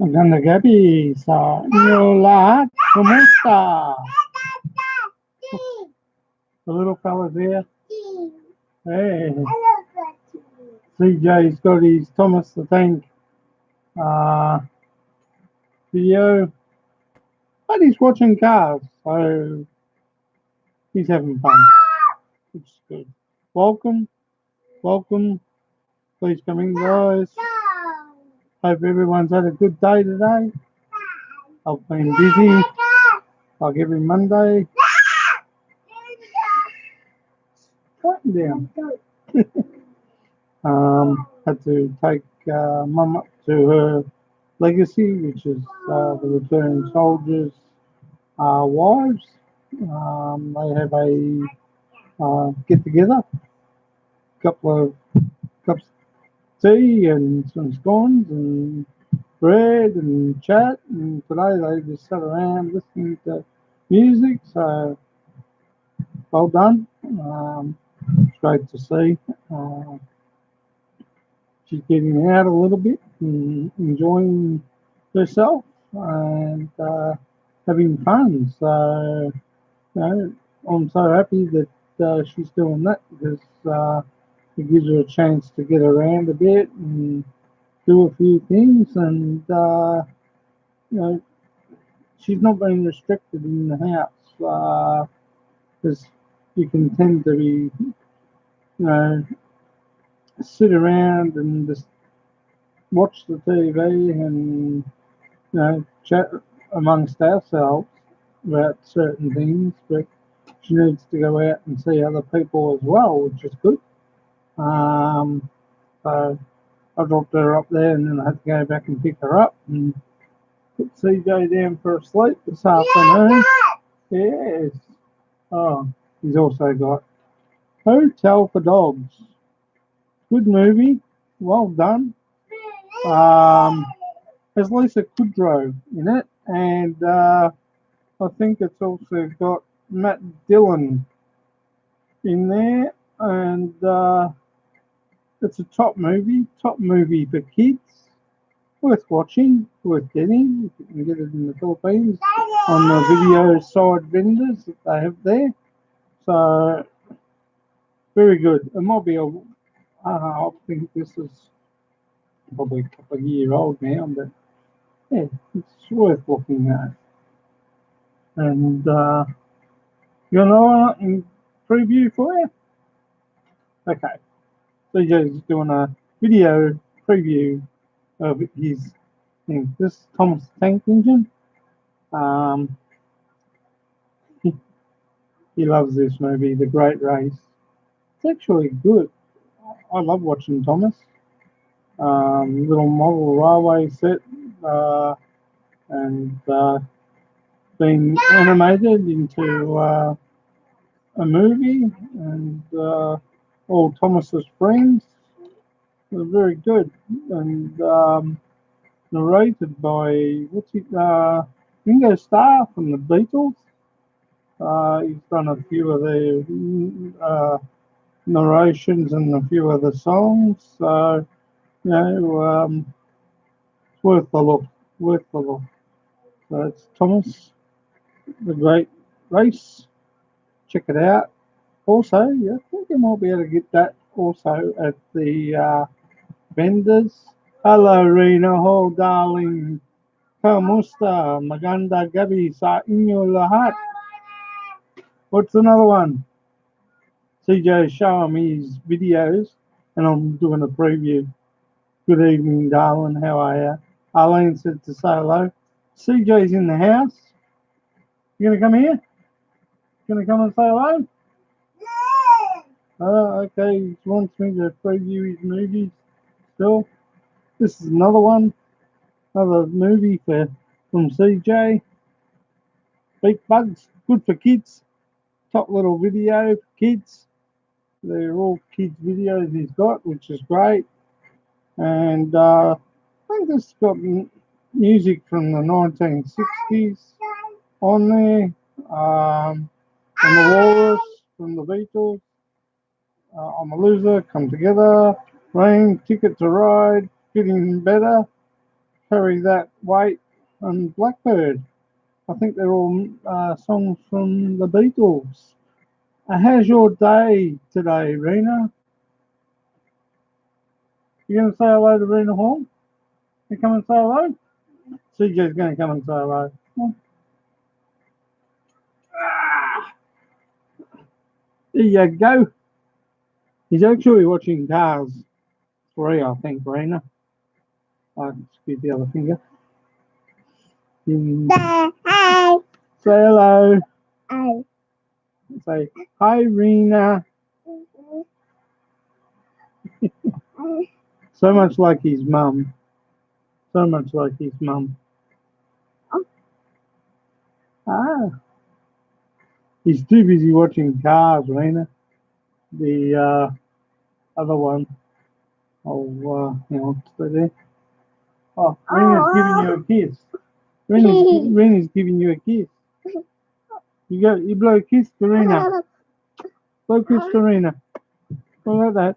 Maganda gabie sa inyo lahat. Kumusta? The little fella there. Hey, CJ's got his Thomas the Tank uh, video, but he's watching cars, so he's having fun, which is good. Welcome, welcome. Please come in, guys. Hope everyone's had a good day today. I've been busy, like every Monday. Quieten down. Had to take Mum up to her legacy, which is the returned soldiers' wives. They have a get together, couple of cups of tea and some scones and bread and chat. And today they just sat around listening to music. So well done. It's great to see. She's getting out a little bit and enjoying herself and having fun. So, I'm so happy that she's doing that because it gives her a chance to get around a bit and do a few things. And, you know, she's not being restricted in the house because you can tend to be, sit around and just watch the TV and chat amongst ourselves about certain things, but she needs to go out and see other people as well, which is good. So I dropped her up there and then I had to go back and pick her up and put CJ down for a sleep this afternoon. Yes. Oh, he's also got Hotel for Dogs. Good movie. Well done. There's Lisa Kudrow in it, and I think it's also got Matt Dillon in there, and it's a top movie for kids. Worth watching, worth getting. If you can get it in the Philippines on the video side vendors that they have there. So, very good. It might be I think this is probably a couple of years old now, but yeah, it's worth looking at. And you know, in preview for you. Okay, CJ's doing a video preview of his thing. This Thomas the Tank Engine. Um, he loves this movie, The Great Race. It's actually good. I love watching Thomas. Little model railway set and being animated into a movie, and all Thomas's friends were very good, and narrated by Ringo Starr from the Beatles. He's done a few of the narrations and a few of the songs, so it's worth the look. Worth the look. So it's Thomas, The Great Race. Check it out. Also, yeah, I think you might be able to get that also at the vendors. Hello, Rena. Oh, darling. Kumusta? Maganda gabie sa inyo lahat. What's another one? CJ's showing me his videos, and I'm doing a preview. Good evening, darling. How are you? Arlene said to say hello. CJ's in the house. You gonna come here? You gonna come and say hello? Okay. He wants me to preview his movies still. This is another one. Another movie from CJ. Beat Bugs. Good for kids. Top little video for kids. They're all kids' videos he's got, which is great. And I think this has got music from the 1960s on there. And the Walrus from the Beatles. I'm a Loser, Come Together, Rain, Ticket to Ride, Getting Better, Carry That Weight, and Blackbird. I think they're all songs from the Beatles. How's your day today, Rena? You going to say hello to Rena Hall? You come and say hello? CJ's going to come and say hello. There you go. He's actually watching Cars 3, I think, Rena. I'll scoot the other finger. Hi. Say hello. Hi. Say, hi, Rena. So much like his mum. So much like his mum. Ah. He's too busy watching Cars, Rena. The other one. Oh, hang on, stay there. Oh, Rena's giving you a kiss. Rena's giving you a kiss. You blow a kiss to Rena. Blow a kiss to Rena. Go like that.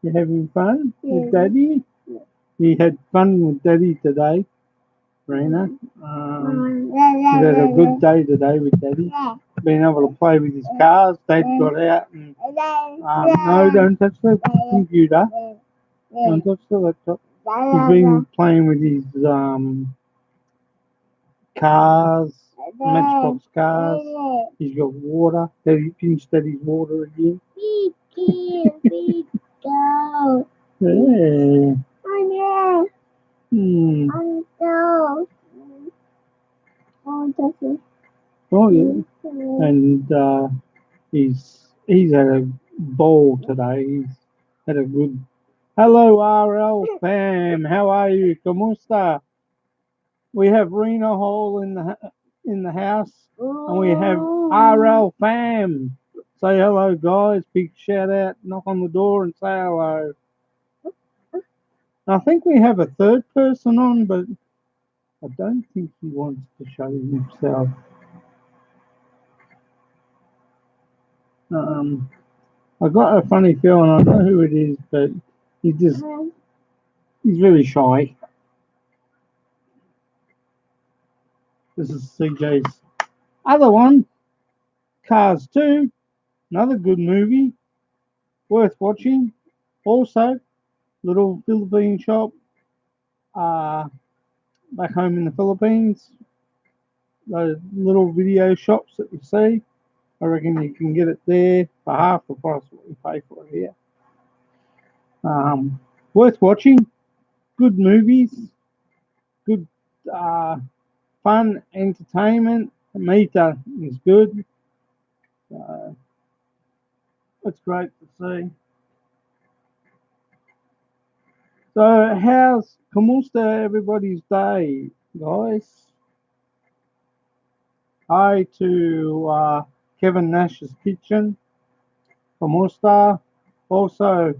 You having fun with Daddy? You had fun with Daddy today, Rena. You had a good day today with Daddy. Being able to play with his cars. Dad got out and no, don't touch the computer. Don't touch the laptop. He's been playing with his cars, matchbox cars. He's got water. Daddy finished Daddy's water again. Yeah. Hmm. Oh yeah. And he's had a ball today. He's had a good. Hello, RL fam. How are you? Kumusta? We have Rena Hall in the house, and we have RL fam. Say hello, guys. Big shout out. Knock on the door and say hello. I think we have a third person on, but I don't think he wants to show himself. I got a funny feeling. I know who it is, but he just he's really shy. This is CJ's other one, Cars 2, another good movie, worth watching. Also, little Philippine shop uh, back home in the Philippines. Those little video shops that you see, I reckon you can get it there for half the price what you pay for it here. Worth watching. Good movies. Good fun entertainment. The meter is good. It's great to see. So, how's kumusta everybody's day, guys? Hi to Kevin Nash's Kitchen, kumusta. Also,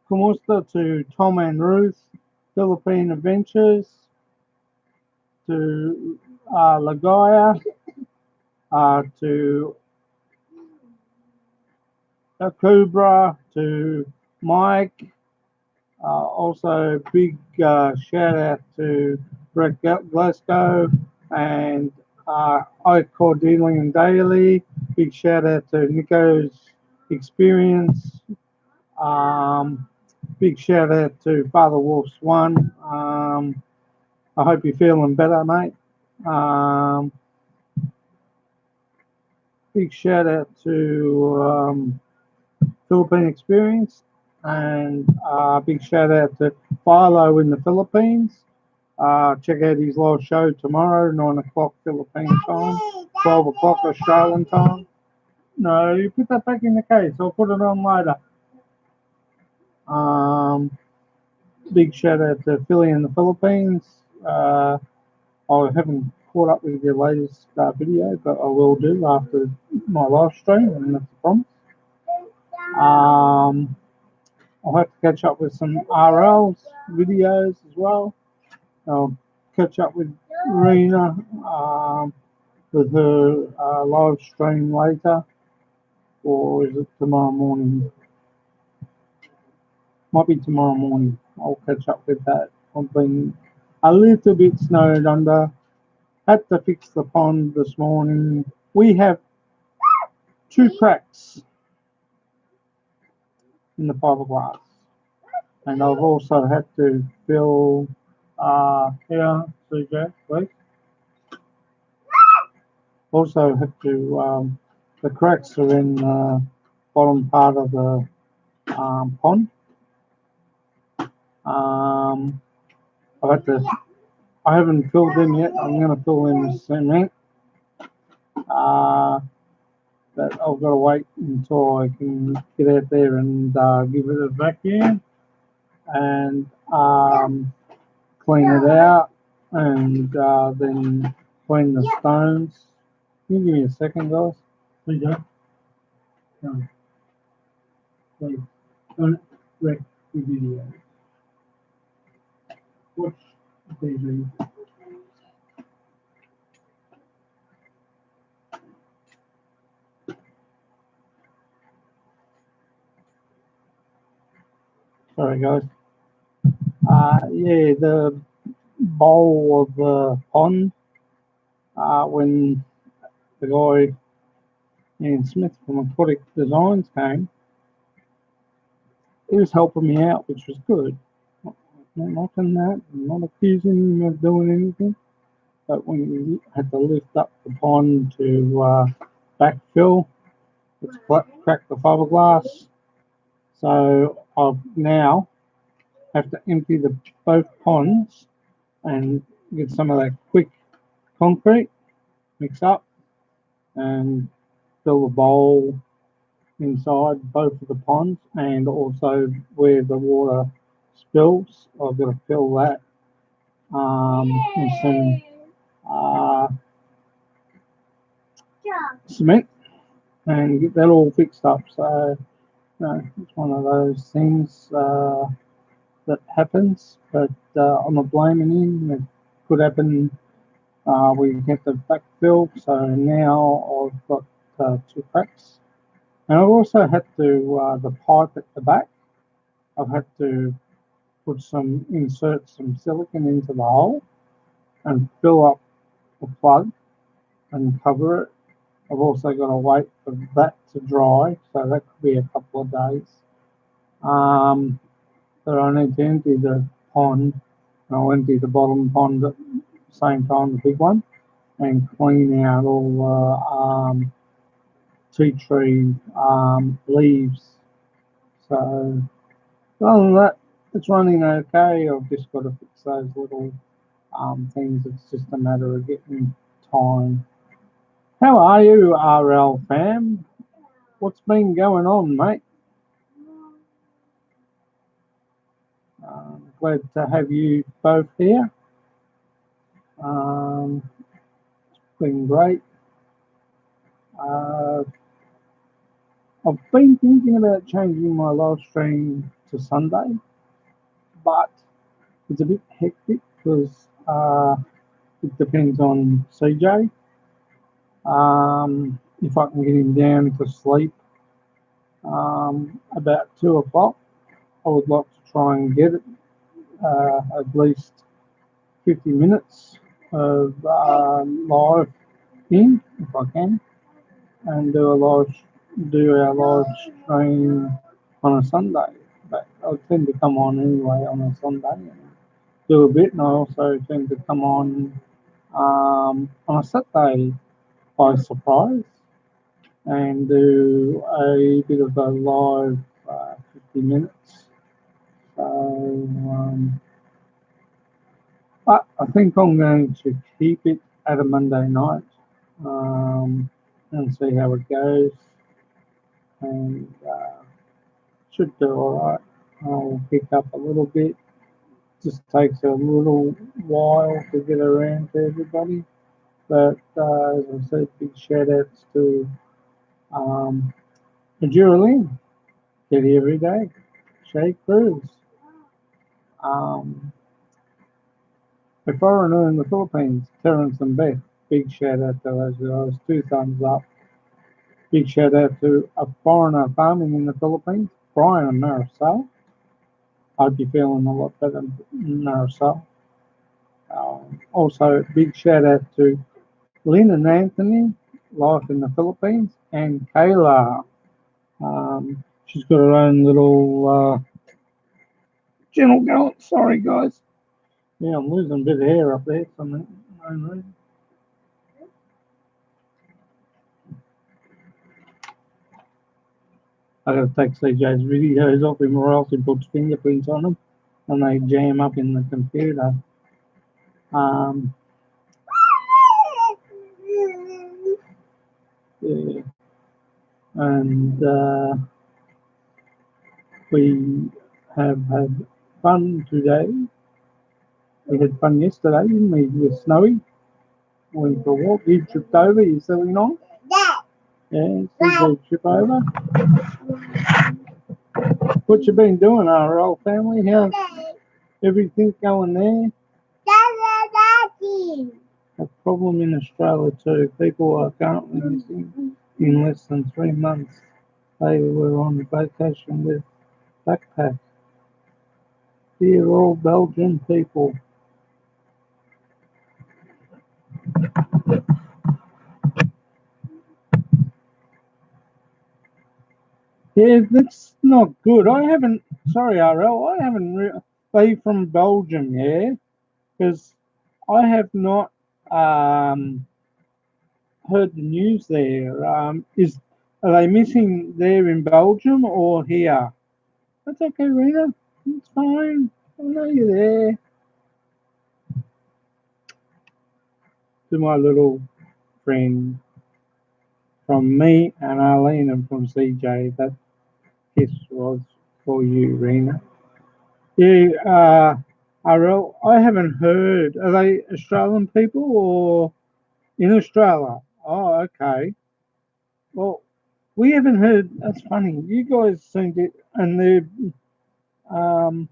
kumusta to Tom and Ruth, Philippine Adventures, to Lagaya, to Cobra, to Mike. Also, big shout out to Brett Glasgow and I Call Dealing and Daily. Big shout out to Nico's Experience. Big shout out to Father Wolf's One. I hope you're feeling better, mate. Big shout out to Philippine Experience and big shout out to Philo in the Philippines. Check out his live show tomorrow, 9 o'clock Philippine time, 12 o'clock Australian time. No, you put that back in the case. I'll put it on later. Big shout out to Philly in the Philippines. I haven't caught up with your latest video, but I will do after my live stream, and that's a promise. I'll have to catch up with some RL's videos as well. catch up with Rena with her live stream later, or is it tomorrow morning? Might be tomorrow morning. I'll catch up with that. I've been a little bit snowed under. Had to fix the pond this morning. We have two cracks in the fiberglass, and I've also had to fill here, CJ, please. Also have to the cracks are in the bottom part of the pond. I had to. I haven't filled them yet. I'm going to fill them with cement. But I've got to wait until I can get out there and give it a vacuum and clean it out and then clean the stones. Can you give me a second, guys? Please don't. No, please don't wreck the video. Watch TV. Sorry, guys. Yeah, the bowl of the pond when the guy Ian Smith from Aquatic Designs came, he was helping me out, which was good. Not knocking that, not accusing him of doing anything, but when we had to lift up the pond to backfill, it's cracked the fiberglass. So I've now have to empty both ponds and get some of that quick concrete, mix up, and fill the bowl inside both of the ponds, and also where the water spills, I've got to fill that with some cement and get that all fixed up. So, it's one of those things that happens, but I'm not blaming him. It could happen. We have to backfill, so now I've got two cracks. And I've also had to, the pipe at the back, I've had to insert some silicone into the hole and fill up the plug and cover it. I've also got to wait for that to dry, so that could be a couple of days. But I need to empty the pond, and I'll empty the bottom pond at the same time, the big one, and clean out all the tea tree leaves. So other than that, it's running okay. I've just got to fix those little things. It's just a matter of getting time. How are you, RL fam? What's been going on, mate? Glad to have you both here. It's been great. I've been thinking about changing my live stream to Sunday, but it's a bit hectic because it depends on CJ. If I can get him down to sleep about 2 o'clock, I would like to try and get it at least 50 minutes of live in, if I can, and do our live stream on a Sunday. But I tend to come on anyway on a Sunday and do a bit, and I also tend to come on a Saturday by surprise and do a bit of a live 50 minutes. So, but I think I'm going to keep it at a Monday night and see how it goes. And should do all right. I'll pick up a little bit. Just takes a little while to get around to everybody. But as I said, big shout outs to Lynn. Get here every day. Shay Cruz. A foreigner in the Philippines, Terence and Beth. Big shout out to those guys. 2 thumbs up. Big shout out to a foreigner farming in the Philippines, Brian and Marisol. Hope you're feeling a lot better, Marisol. Also, big shout out to Lynn and Anthony, life in the Philippines, and Kayla. She's got her own little gentle girl. Sorry, guys. Yeah, I'm losing a bit of hair up there for no reason. I gotta take CJ's videos off him or else he puts fingerprints on them and they jam up in the computer. Um, yeah. And we have had fun today. We had fun yesterday, didn't we, with Snowy? Went for a walk. You tripped over, you silly non? Yeah, CJ trip over. What you been doing, our old family? How's everything going there? A problem in Australia too. People are currently missing in less than 3 months. They were on vacation with backpack. Dear all Belgian people. Yeah, that's not good. I haven't. Sorry, RL. I haven't. They from Belgium, yeah, because I have not heard the news there. Are they missing there in Belgium or here? That's okay, Rena. It's fine. I know you're there. To my little friend from me and Arlene and from CJ, that kiss was for you, Rena. Yeah, RL, I haven't heard. Are they Australian people or in Australia? Oh, okay. Well, we haven't heard. That's funny. You guys seem to, and um,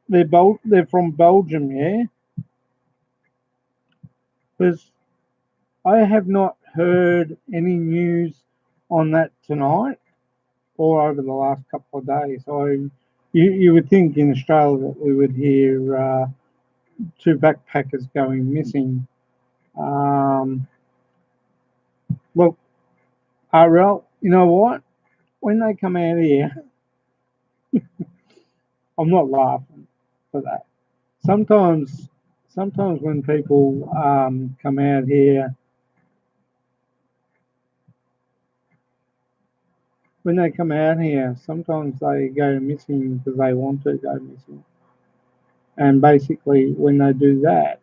they're from Belgium, yeah. Because I have not heard any news on that tonight or over the last couple of days. You would think in Australia that we would hear 2 backpackers going missing. Um, Look, RL, you know what? When they come out here, I'm not laughing for that. Sometimes, sometimes when people come out here, when they come out here, sometimes they go missing because they want to go missing. And basically, when they do that,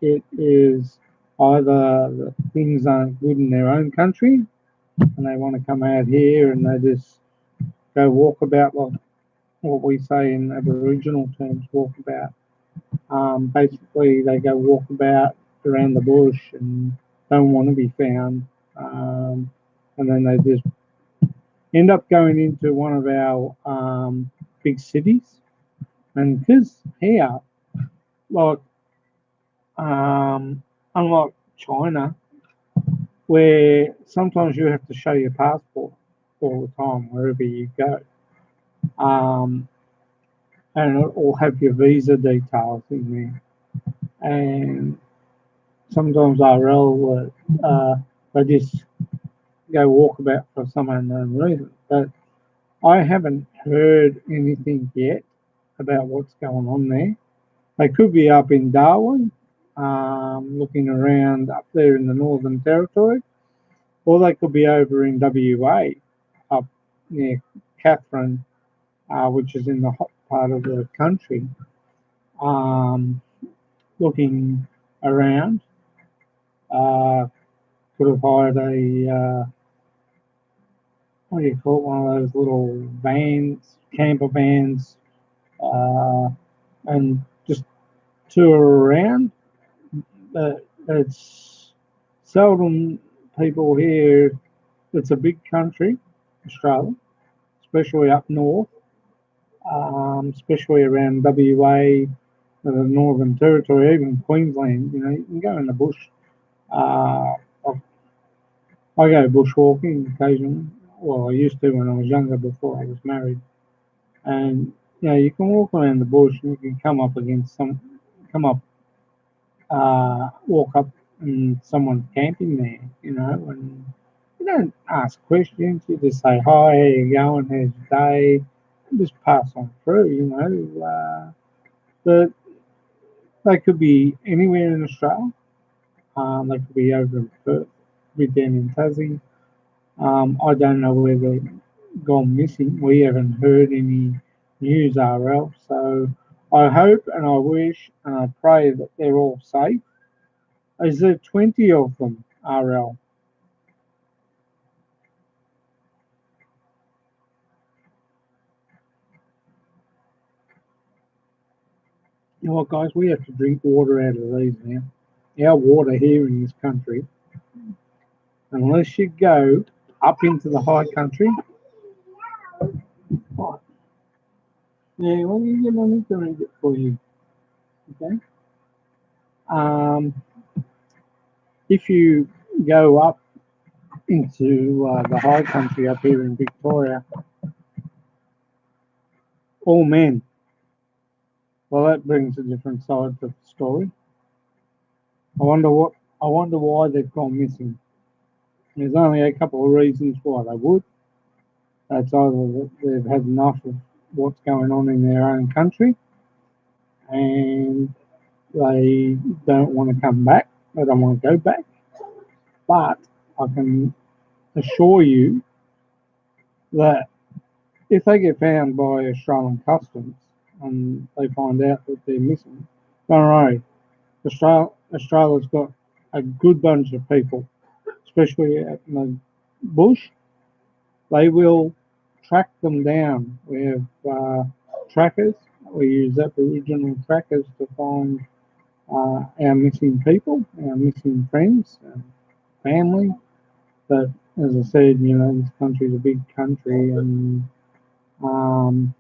it is either the things aren't good in their own country and they want to come out here and they just go walk about like what we say in Aboriginal terms, walk about. Basically, they go walk about around the bush and don't want to be found. And then they just end up going into one of our big cities. And because here, like, unlike China, where sometimes you have to show your passport all the time wherever you go, um, and or have your visa details in there. And sometimes RL they just go walk about for some unknown reason. But I haven't heard anything yet about what's going on there. They could be up in Darwin, looking around up there in the Northern Territory, or they could be over in WA, up near Catherine, which is in the hot part of the country, um, looking around. Could have hired a what do you call it? One of those little vans, camper vans, uh, and just tour around. But it's seldom people here. It's a big country, Australia, especially up north, especially around WA. the Northern Territory, even Queensland. You know, you can go in the bush. I go bushwalking occasionally. Well, I used to when I was younger before I was married. And you know, you can walk around the bush and you can come up, walk up and someone's camping there. You know, and you don't ask questions. You just say hi, how you going, how's your day, and just pass on through. You know, but they could be anywhere in Australia. They could be over in Perth, could be down in Tassie. I don't know where they've gone missing. We haven't heard any news, RL. So I hope and I wish and I pray that they're all safe. Is there 20 of them, RL? You know what, guys? We have to drink water out of these now. Our water here in this country, unless you go up into the high country. Oh, yeah, well, you get on to read it for you. Okay. Um, if you go up into the high country up here in Victoria, all men. Well, that brings a different side to the story. I wonder what. I wonder why they've gone missing. There's only a couple of reasons why they would. That's either that they've had enough of what's going on in their own country, and they don't want to come back. They don't want to go back. But I can assure you that if they get found by Australian customs and they find out that they're missing, don't worry. Australia's got a good bunch of people, especially out in the bush. They will track them down. We have trackers. We use Aboriginal trackers to find our missing people, our missing friends, family. But as I said, you know, this country's a big country, and um,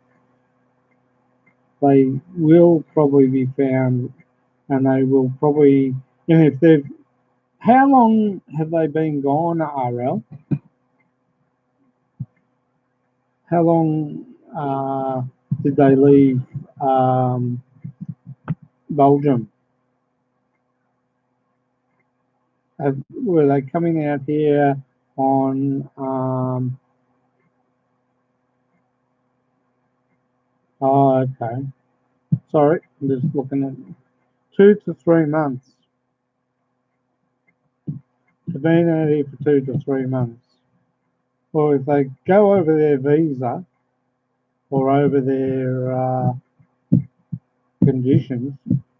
they will probably be found, and they will probably, and if they've, how long have they been gone, RL? How long did they leave um, Belgium? Were they coming out here on, oh, okay. Sorry, I'm just looking at 2 to 3 months. They've been out here for 2 to 3 months. Well, if they go over their visa or over their conditions,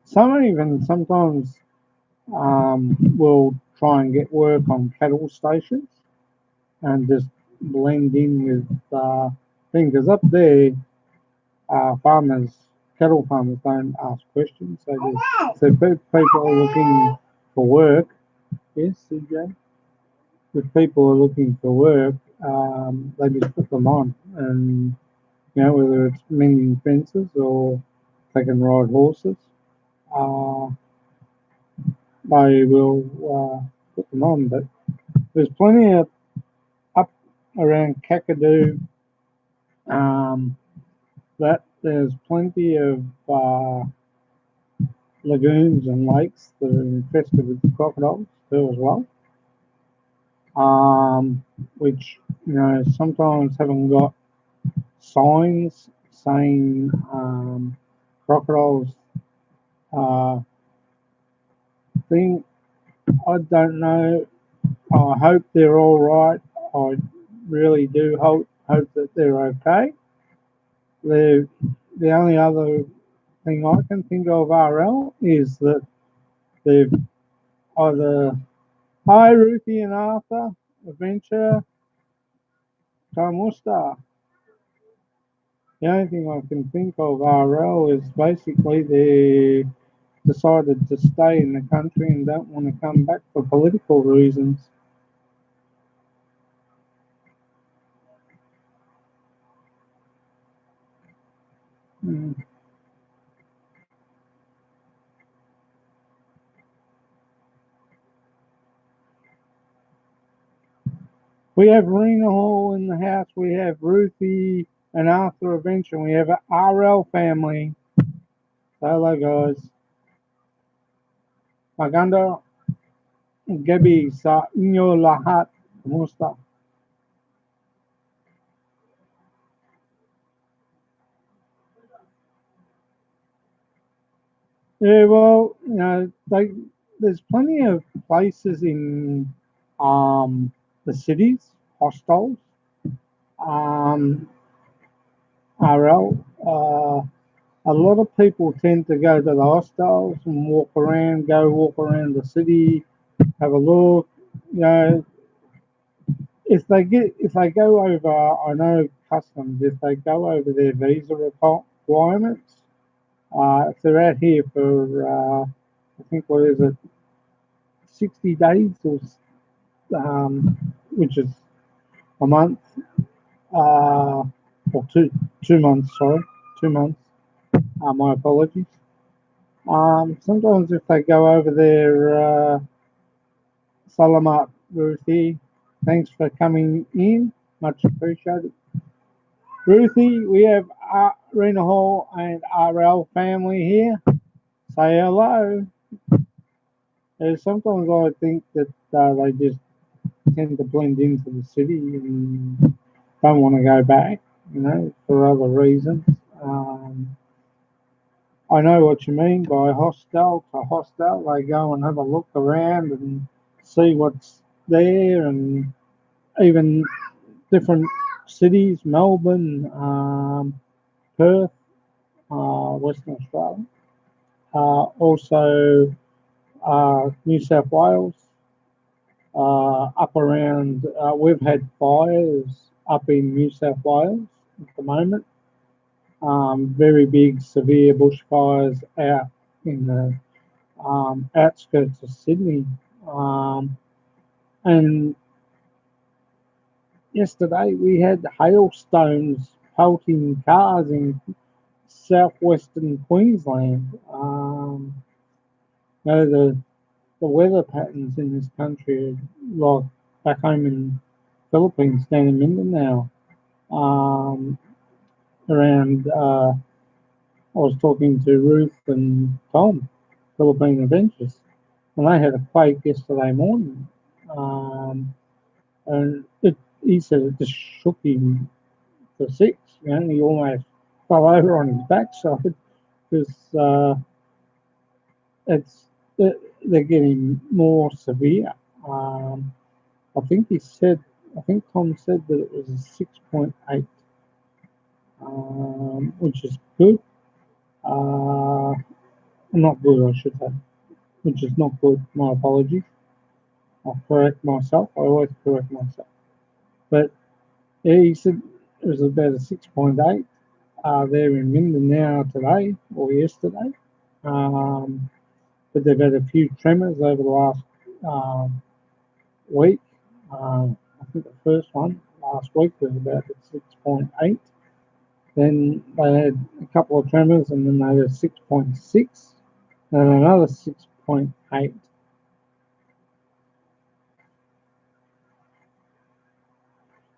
some even sometimes will try and get work on cattle stations and just blend in with things. Because up there, farmers, cattle farmers don't ask questions. So if people are looking for work, yes, CJ, if people are looking for work, they just put them on. And, you know, whether it's mending fences or they can ride horses, uh, they will put them on. But there's plenty of up around Kakadu, um, that there's plenty of lagoons and lakes that are infested with crocodiles too as well, which, you know, sometimes haven't got signs saying crocodiles thing. I don't know. I hope they're all right. I really do hope that they're okay. The the only other thing I can think of, RL, is that they've either, hi Ruthie and Arthur, adventure, kumusta. The only thing I can think of, RL, is basically they decided to stay in the country and don't want to come back for political reasons. Mm. We have Rena Hall in the house. We have Ruthie and Arthur Adventure. We have a RL family. Hello, guys. Maganda, gabie, sa inyo lahat. Kumusta? Yeah, well, there's plenty of places in the cities, hostels, um, RL. A lot of people tend to go to the hostels and walk around the city, have a look. You know, if they go over, I know customs. If they go over their visa requirements, if they're out here for, I think what is it, 60 days which is a month, or 2 months. Sorry, 2 months. My apologies. Sometimes if they go over there, Salamat Ruthie, thanks for coming in. Much appreciated. Ruthie, we have Rena Hall and RL family here. Say hello. Sometimes I think that they just tend to blend into the city and don't want to go back, for other reasons. Um, I know what you mean by hostel to hostel. They go and have a look around and see what's there, and even different cities, Melbourne, Perth, Western Australia, also New South Wales, up around. We've had fires up in New South Wales at the moment. Very big, severe bushfires out in the outskirts of Sydney. Um, and yesterday we had hailstones pelting cars in southwestern Queensland. The weather patterns in this country are like back home in Philippines, down in Mindanao. Um, around, I was talking to Ruth and Tom, Philippine Adventures, and they had a quake yesterday morning. Um, and he said it just shook him for six. He almost fell over on his backside because it's they're getting more severe. Um, I think he said, I think Tom said that it was a 6.8, which is good. Uh, not good, I should say, which is not good. My apologies. I'll correct myself. I always correct myself. But yeah, he said it was about a 6.8 there in Mindanao today or yesterday. Um, but they've had a few tremors over the last um, week. I think the first one last week was about 6.8. Then they had a couple of tremors, and then they had a 6.6, and another 6.8.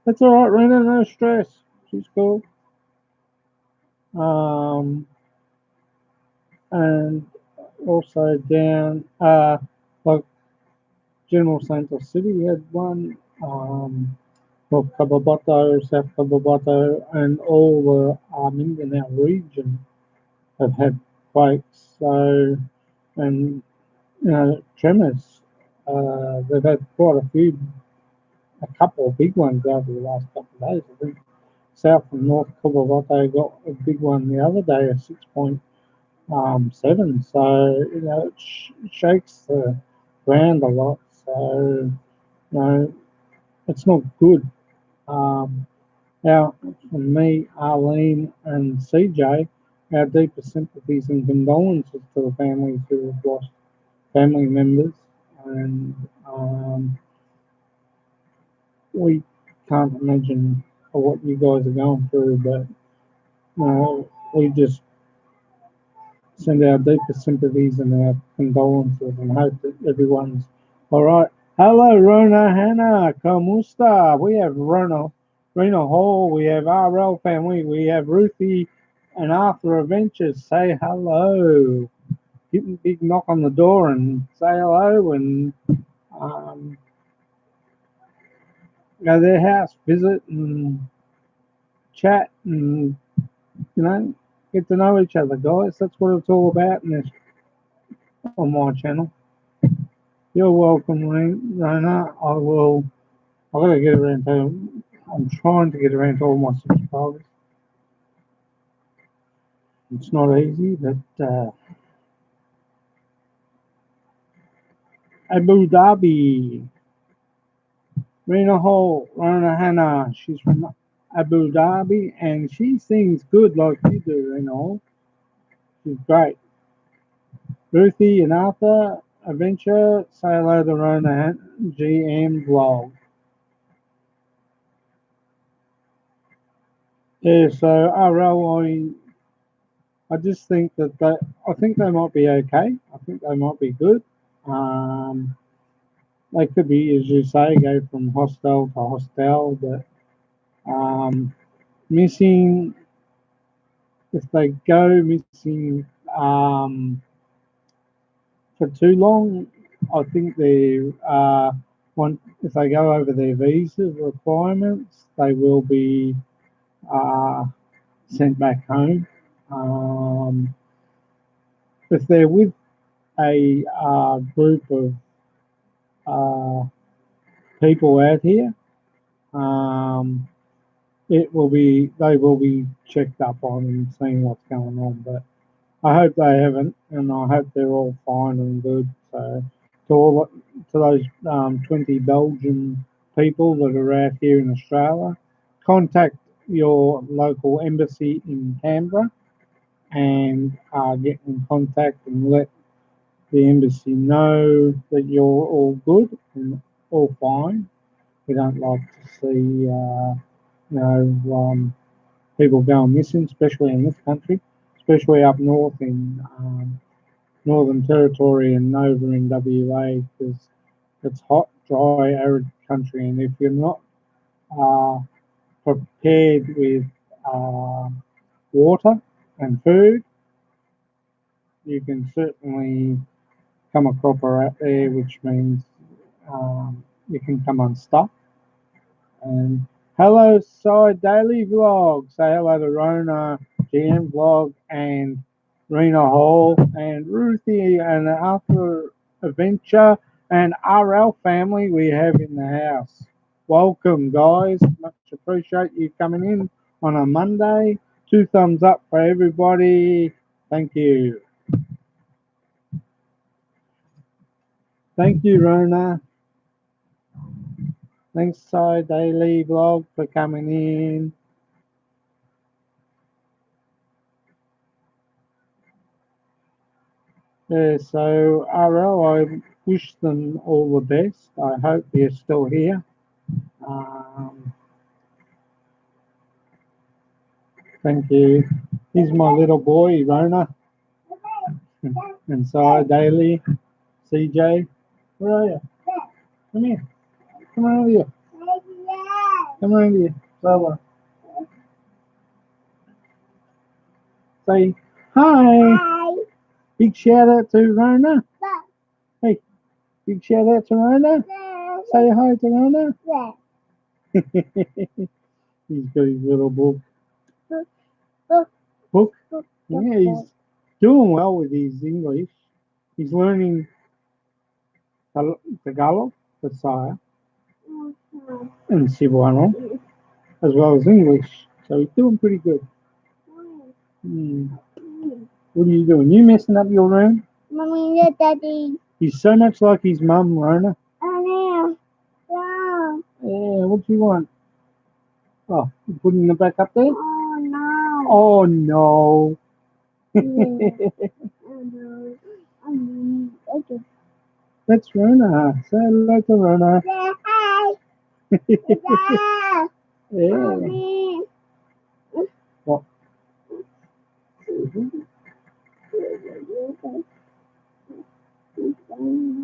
That's all right, Rena. No stress. She's cool. Um, and also down, like General Santos City had one. Well, Kababato, South Kababato, and all the Mindanao region have had quakes. So, and tremors. They've had quite a couple of big ones over the last couple of days. I think South and North Kababato got a big one the other day, a 6.7. So it shakes the ground a lot. So it's not good. Um, Now, from me, Arlene, and CJ, our deepest sympathies and condolences to the families who have lost family members, and we can't imagine what you guys are going through, but we just send our deepest sympathies and our condolences and hope that everyone's all right. Hello, Rona, Hannah, kumusta? We have Rena Hall, we have RL family, we have Ruthie and Arthur Adventures. Say hello. Give them a big knock on the door and say hello and um, go to their house, visit and chat and, you know, get to know each other, guys. That's what it's all about in this, on my channel. You're welcome, Rona. I gotta get around to. I'm trying to get around to all my subscribers. It's not easy, but Abu Dhabi, Rena Hall, Rona Hannah. She's from Abu Dhabi, and she sings good like you do, Rena Hall. She's great. Ruthie and Arthur Adventure. Say hello to Rona GM Vlog. Yeah, so RL, I just think that I think they might be okay. I think they might be good. Um, they could be, as you say, go from hostel to hostel, but missing if they go missing for too long, I think they want if they go over their visa requirements, they will be uh, sent back home. Um, if they're with a group of uh, people out here, um, it will be they will be checked up on and seeing what's going on. But I hope they haven't, and I hope they're all fine and good. So to those 20 Belgian people that are out here in Australia, contact your local embassy in Canberra and get in contact and let the embassy know that you're all good and all fine. We don't like to see, people going missing, especially in this country, especially up north in Northern Territory and over in WA, because it's hot, dry, arid country, and if you're not uh, prepared with uh, water and food, you can certainly come a cropper out there, which means you can come unstuck. And hello, Side Daily Vlog. Say hello to Rona, GM Vlog, and Rena Hall, and Ruthie, and Arthur Adventure, and RL family we have in the house. Welcome, guys. Much appreciate you coming in on a Monday. 2 thumbs up for everybody. Thank you. Thank you, Rona. Thanks, Side Daily Vlog, for coming in. Yeah, so RL, I wish them all the best. I hope you're still here. Um, thank you. Here's my little boy, Rona, and Side Daily, CJ. Where are you? Come here. Come around here. Come around here. Bella. Say hi. Hi. Big shout out to Rona. Hey, big shout out to Rona. Say hi to Rona. He's got his little book. Book? Yeah, he's doing well with his English. He's learning Tagalog, Bisaya, and Cebuano, as well as English. So he's doing pretty good. Hmm. What are you doing? You messing up your room? Mommy and Daddy. He's so much like his mum, Rona. Oh, no. Yeah, what do you want? Oh, you putting it back up there? Oh, no. Oh, no. Oh, no. Okay. That's Rona. Say hello to Rona. Yeah, hi. Yeah. Yeah. Mommy. What?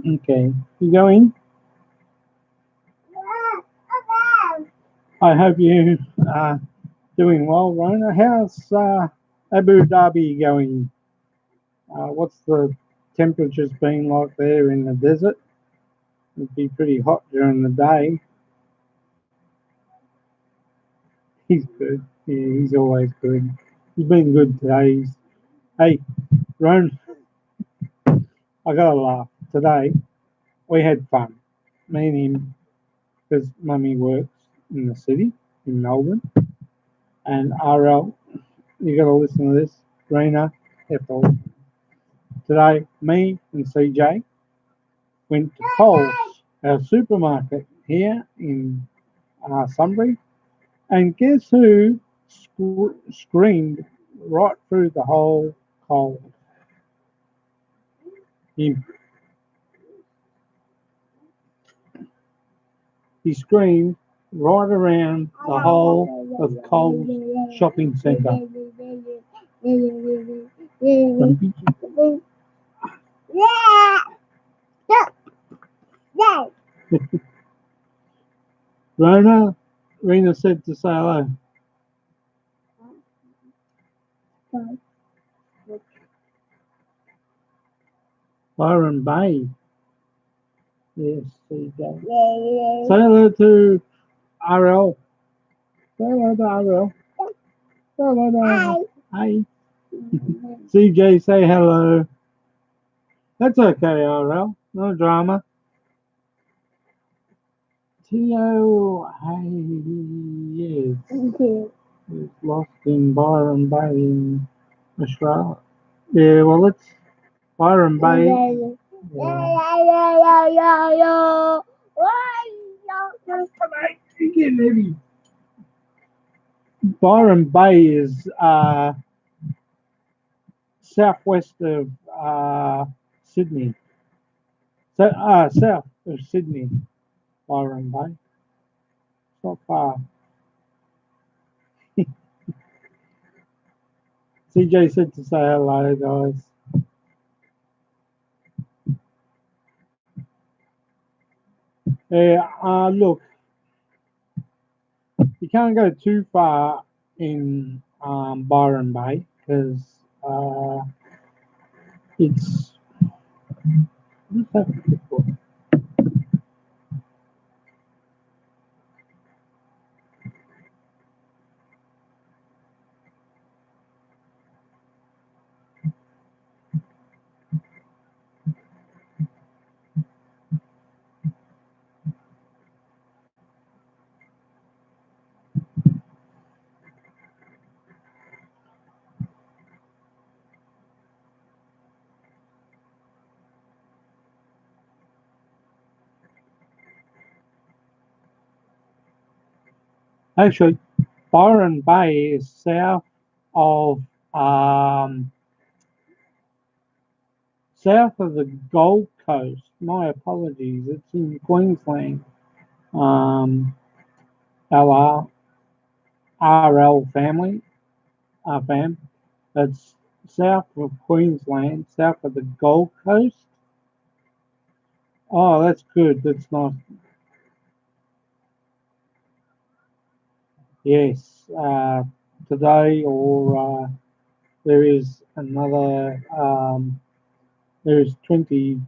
Okay. You going? I hope you are doing well, Rona. How's Abu Dhabi going? What's the temperatures been like there in the desert? It'd be pretty hot during the day. He's good. Yeah, he's always good. He's been good today. Hey, Ron, I gotta laugh. Today we had fun. Me and him, because Mummy works in the city in Melbourne, and RL. You gotta listen to this. Rena, Ethel. Today, me and CJ went to Coles, our supermarket here in Sunbury, and guess who screamed right through the whole Coles? He, he screamed right around the whole of Coles shopping centre. Yeah. Stop. Yeah. Rena said to say hello. Byron Bay. Yes, CJ. Say hello to RL. Say hello to RL. Say hello to RL. Hi. CJ, say hello. That's okay, RL. No drama. Tio, hey, yes. He's lost in Byron Bay in Australia. Yeah, well, it's Byron Bay. You get heavy. Byron Bay is southwest of Sydney. So, south of Sydney, Byron Bay. It's not far. CJ said to say hello, guys. Yeah, look, you can't go too far in Byron Bay because it's. What's that for? Actually, Byron Bay is um, south of the Gold Coast. My apologies. It's in Queensland. Um, our RL family, fam. That's south of Queensland, south of the Gold Coast. Oh, that's good. That's nice. Yes. Today or there is another. There is 20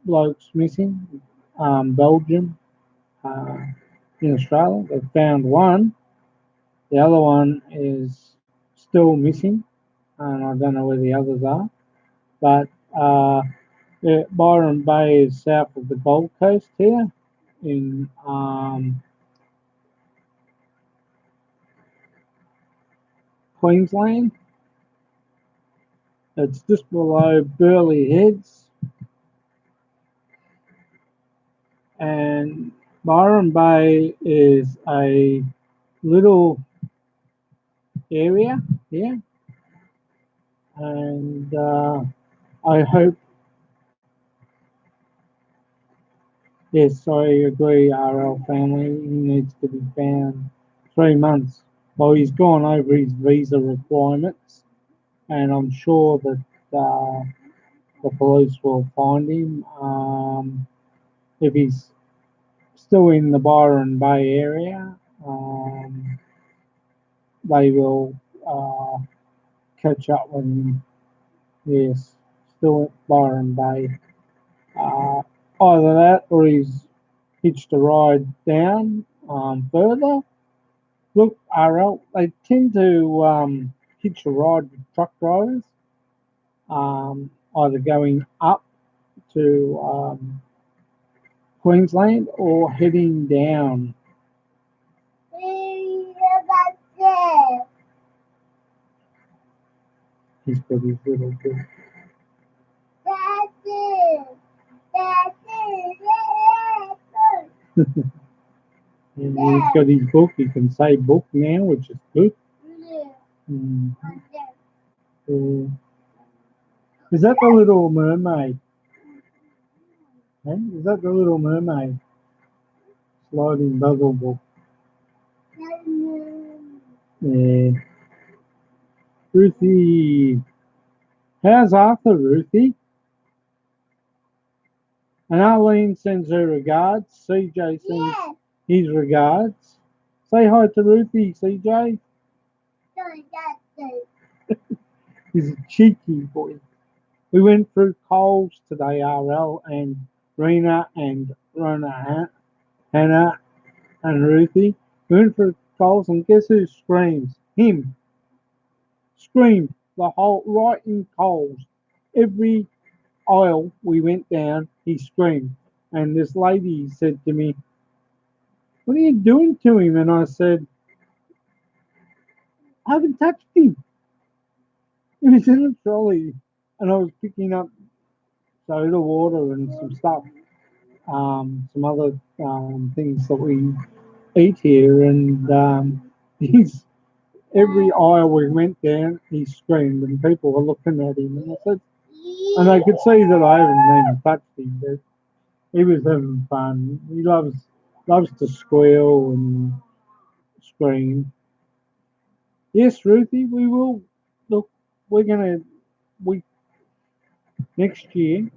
blokes missing. Belgium, uh, in Australia. They found one. The other one is still missing, and I don't know where the others are. But yeah, Byron Bay is south of the Gold Coast here in Queensland. It's just below Burleigh Heads, and Byron Bay is a little area here, and I hope. Yes, I agree, RL family. He needs to be found 3 months. Well, he's gone over his visa requirements, and I'm sure that the police will find him if he's still in the Byron Bay area. Um, they will catch up with him. Yes, still at Byron Bay. Uh, Either that or he's hitched a ride down further. Look, RL, they tend to hitch a ride with truck drivers, either going up to Queensland or heading down. He's got his little bit. And he's got his book. He can say book now, which is good. Mm. Is that the Little Mermaid? Hey? Is that the Little Mermaid? Sliding bubble book. Yeah. Ruthie. How's Arthur, Ruthie? And Arlene sends her regards. CJ sends his regards. Say hi to Ruthie, CJ. He's a cheeky boy. We went through Coles today, RL, and Rena and Rona, Hannah and Ruthie. We went through Coles, and guess who screams? Him. Screamed the whole right in Coles. Every aisle we went down, he screamed. And this lady said to me, "What are you doing to him?" And I said, "I haven't touched him. He was in the trolley." And I was picking up soda water and some stuff, some other things that we eat here. And he's every aisle we went down, he screamed, and people were looking at him. And I said, and I could see that I haven't even touched him, but he was having fun. He loves to squeal and scream. Yes, Ruthie, we will. Look, we're gonna we next year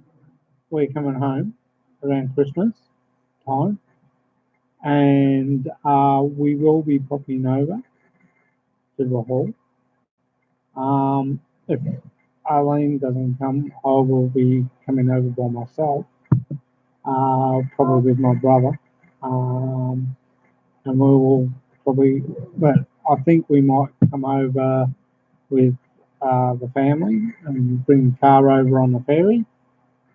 we're coming home around Christmas time, and we will be popping over to the hall. If Arlene doesn't come, I will be coming over by myself, probably with my brother, and we will probably. But I think we might come over with the family and bring the car over on the ferry,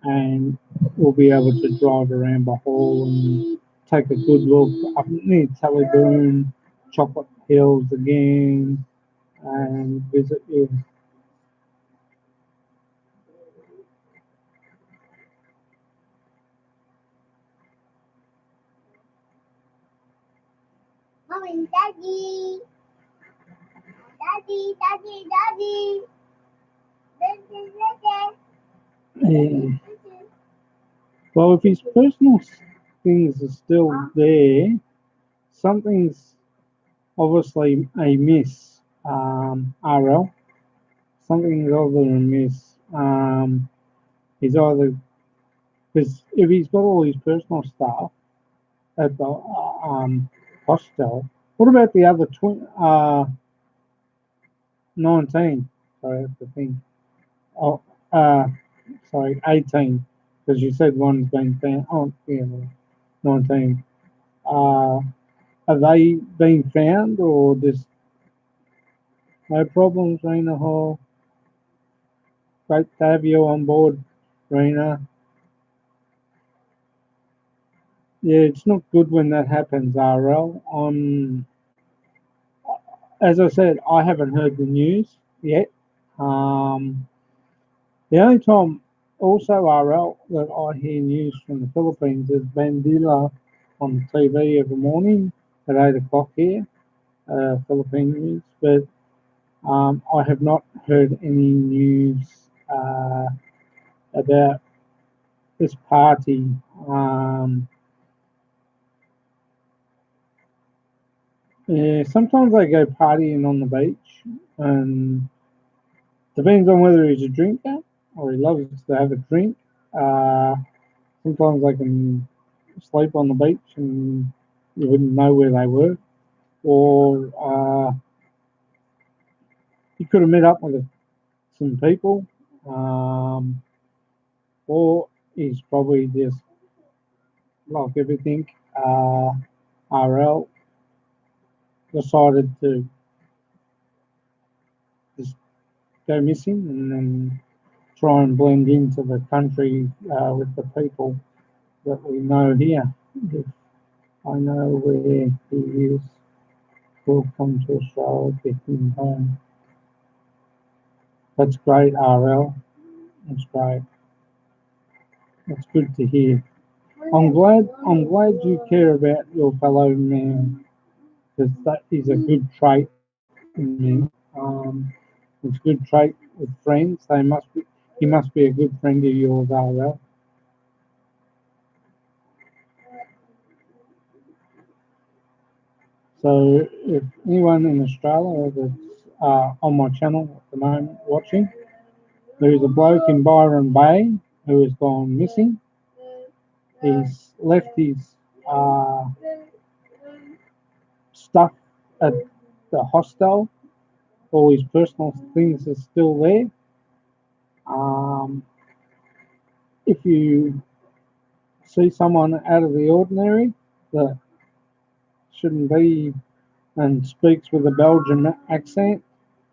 and we'll be able to drive around the hall and take a good look up near Tallyboon, Chocolate Hills again, and visit you. Mommy, daddy, daddy, daddy, daddy. Yeah. Well, if his personal things are still there, something's obviously amiss, RL. Something is obviously amiss. He's either, because if he's got all his personal stuff at the hostel, what about the other 19? Sorry, that's the thing. Oh, sorry, 18, because you said one's been found. Oh, yeah, well, 19. Have they been found or just no problems, Rena Hall? Great to have you on board, Rena. Yeah, it's not good when that happens, RL. As I said, I haven't heard the news yet. Um, the only time also, RL, that I hear news from the Philippines is Bandila on TV every morning at 8 o'clock here, Philippine news. But I have not heard any news about this party. Yeah, sometimes they go partying on the beach, and depends on whether he's a drinker or he loves to have a drink. Uh, Sometimes they can sleep on the beach and you wouldn't know where they were, or you could have met up with some people, um, or he's probably just like everything. RL decided to just go missing and then try and blend into the country with the people that we know here. If I know where he is, we'll come to Australia, get him home. That's great, RL. That's great. That's good to hear. I'm glad you care about your fellow man, because that is a good trait in men. It's a good trait with friends. He must be a good friend of yours, RL. So if anyone in Australia that's on my channel at the moment watching, there is a bloke in Byron Bay who has gone missing. He's left his uh, stuff at the hostel. All his personal things are still there. Um, if you see someone out of the ordinary that shouldn't be and speaks with a Belgian accent,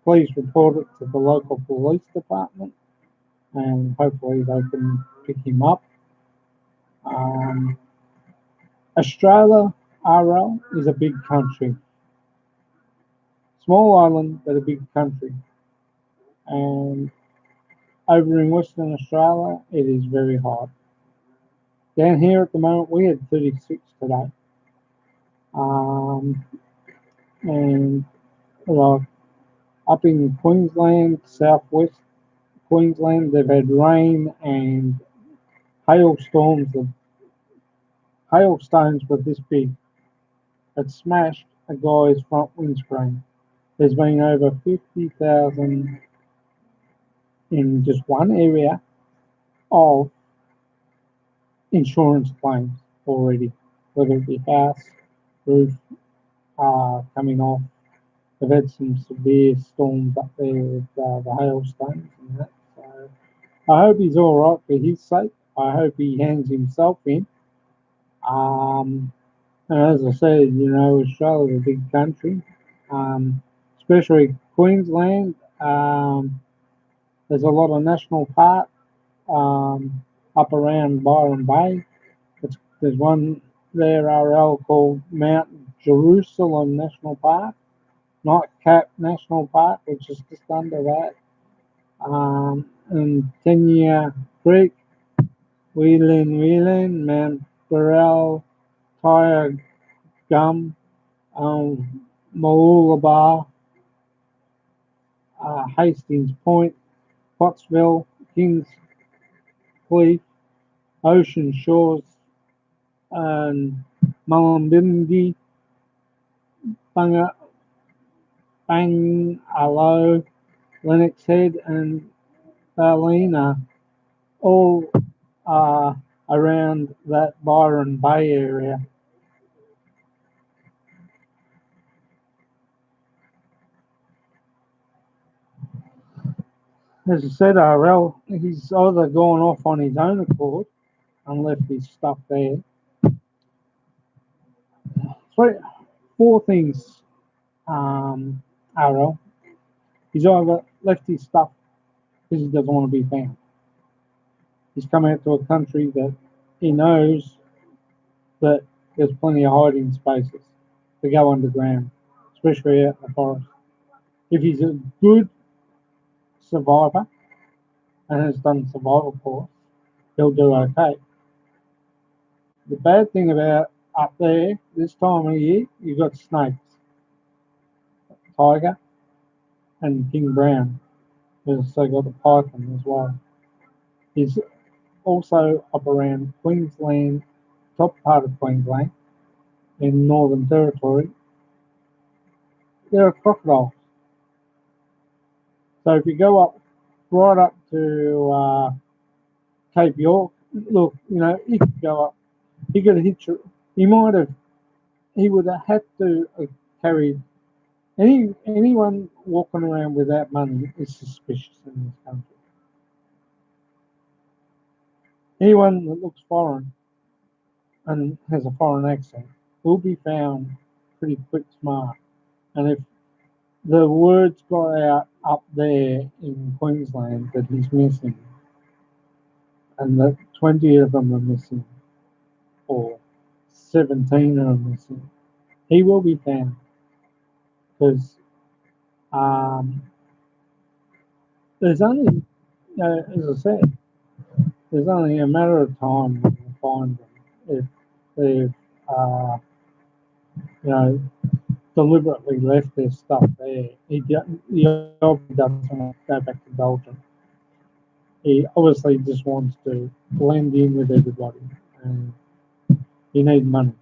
please report it to the local police department and hopefully they can pick him up. Um, Australia, RL, is a big country. Small island, but a big country. And over in Western Australia, it is very hot. Down here at the moment, we had 36 today. Um, and like up in Queensland, southwest Queensland, they've had rain and hailstorms. The hailstones were this big. It smashed a guy's front windscreen. There's been over 50,000 in just one area of insurance claims already, whether it be house, roof coming off. They've had some severe storms up there with the hailstones and that. So I hope he's all right for his sake. I hope he hands himself in. Um, and as I said, Australia's a big country, especially Queensland. There's a lot of national parks up around Byron Bay. There's one there, RL, called Mount Jerusalem National Park, not Cap National Park, which is just under that. And Tenya Creek, Whelan, Mount Burrell, Tyre Gum, Mooloolaba, Hastings Point, Pottsville, Kings Cleef, Ocean Shores, and Mullumbimby, Bangalow, Lennox Head, and Ballina, all around that Byron Bay area. As I said, RL, he's either gone off on his own accord and left his stuff there. Four things, RL. He's either left his stuff because he doesn't want to be found. He's come out to a country that he knows that there's plenty of hiding spaces to go underground, especially out in the forest. If he's a good survivor and has done survival course, he'll do okay. The bad thing about up there this time of year, you've got snakes, tiger, and king brown. There's also got the python as well. He's also up around Queensland, top part of Queensland, in Northern Territory. There are crocodiles. So if you go up right up to Cape York, look, if you go up he could have hit you. He might have. He would have had to have carried anyone walking around without money is suspicious in this country. Anyone that looks foreign and has a foreign accent will be found pretty quick smart. And if the words got out up there in Queensland that he's missing, and that 20 of them are missing, or 17 are missing, he will be found because um, there's only, as I said, there's only a matter of time when you find them if they've, you know, deliberately left their stuff there. He obviously doesn't want to go back to Belgium. He obviously just wants to blend in with everybody, and he needs money.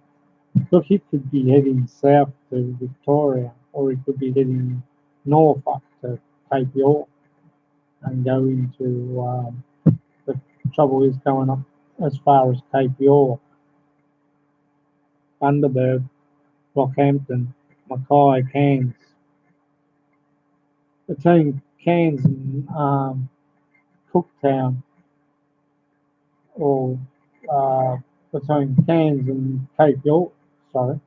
Look, he could be heading south to Victoria, or he could be heading north up to Cape York and go into. The trouble is going up as far as Cape York, Bundaberg, Rockhampton, Mackay, Cairns. Between Cairns and Cooktown, or uh, between Cairns and Cape York, sorry,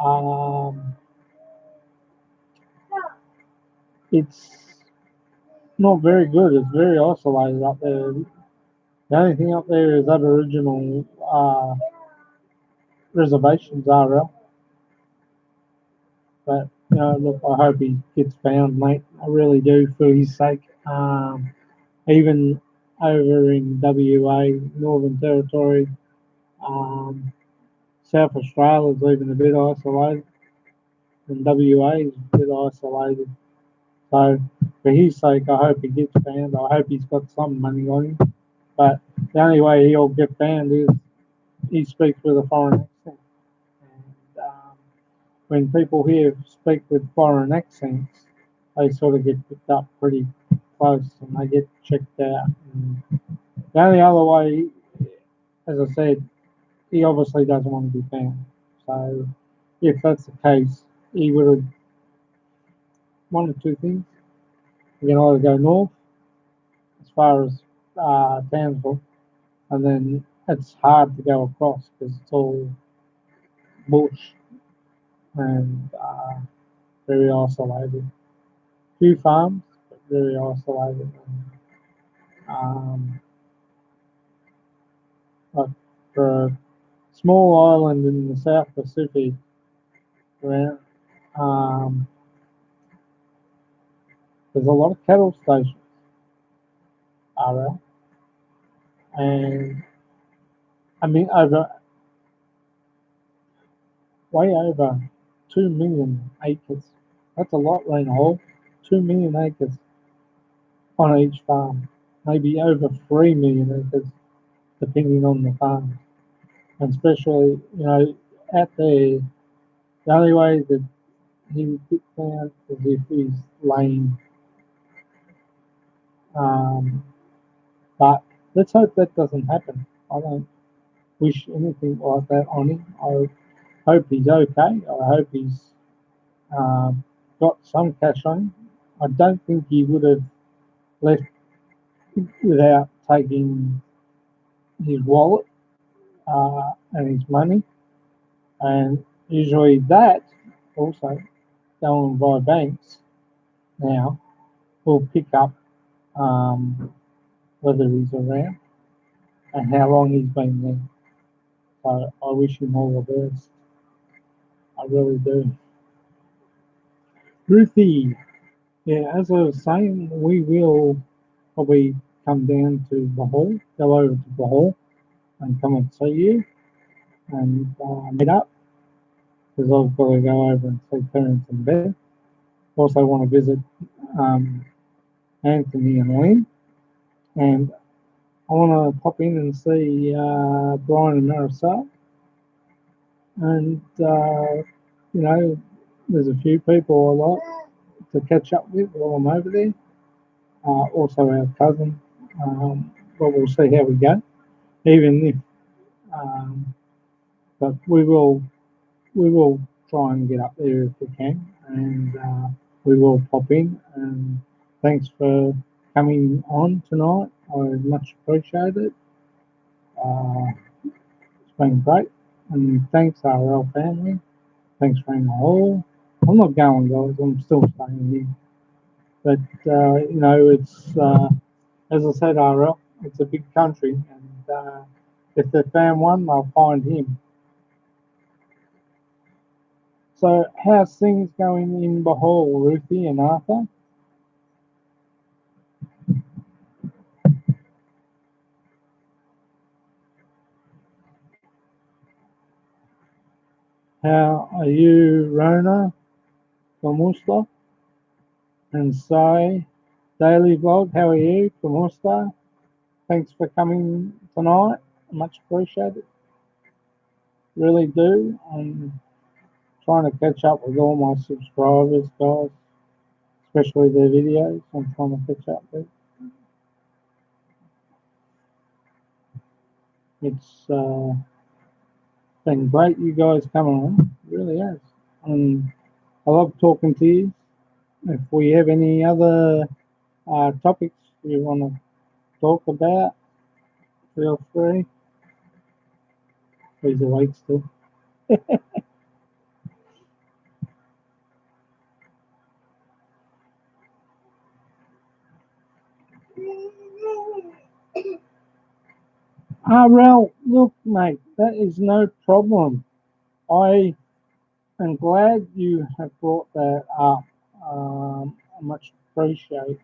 um, it's not very good. It's very isolated up there. The only thing up there is Aboriginal reservations, RL. But look, I hope he gets found, mate. I really do, for his sake. Even over in WA, Northern Territory, um, South Australia is even a bit isolated, and WA is a bit isolated. So, for his sake, I hope he gets found. I hope he's got some money on him. But the only way he'll get found is he speaks with a foreign accent. And when people here speak with foreign accents, they sort of get picked up pretty close and they get checked out. And the only other way, as I said, he obviously doesn't want to be found. So if that's the case, he would have one of two things. You can either go north as far as Townsville, and then it's hard to go across because it's all bush and very isolated. Few farms, but very isolated. And, like for a small island in the South Pacific, where there's a lot of cattle stations, are and I mean way over 2 million acres. That's a lot, rain hole. 2 million acres on each farm, maybe over 3 million acres, depending on the farm. And especially, out there, the only way that he would get found is if he's laying. Um, but let's hope that doesn't happen. I don't wish anything like that on him. I hope he's okay. I hope he's um, got some cash on him. I don't think he would have left without taking his wallet and his money. And usually that also going by banks now will pick up whether he's around and how long he's been there. So I wish him all the best. I really do. Ruthie, yeah, as I was saying, we will probably come down to the hall, go over to the hall and come and see you and meet up because I've got to go over and see parents in bed. Also want to visit um, Anthony and Lynn, and I want to pop in and see Brian and Marisol. And there's a few people I like to catch up with while I'm over there. Also our cousin, but we'll see how we go. Even if but we will try and get up there if we can, and we will pop in. And thanks for coming on tonight. I much appreciate it. Uh, it's been great, and thanks RL family. Thanks Raina Hall. I'm not going, guys. I'm still staying here. But it's as I said, RL. It's a big country, and if they found one, they'll find him. So, how's things going in Bahal, Ruthie and Arthur? How are you, Rona, kumusta? And Sai, daily vlog, how are you, kumusta? Thanks for coming tonight. Much appreciated. Really do. I'm trying to catch up with all my subscribers, guys, especially their videos. I'm trying to catch up with. It's been great, you guys coming on. It really has. And I love talking to you. If we have any other topics you want to talk about, feel free. He's awake still. Rel, look, mate, that is no problem. I am glad you have brought that up. I much appreciate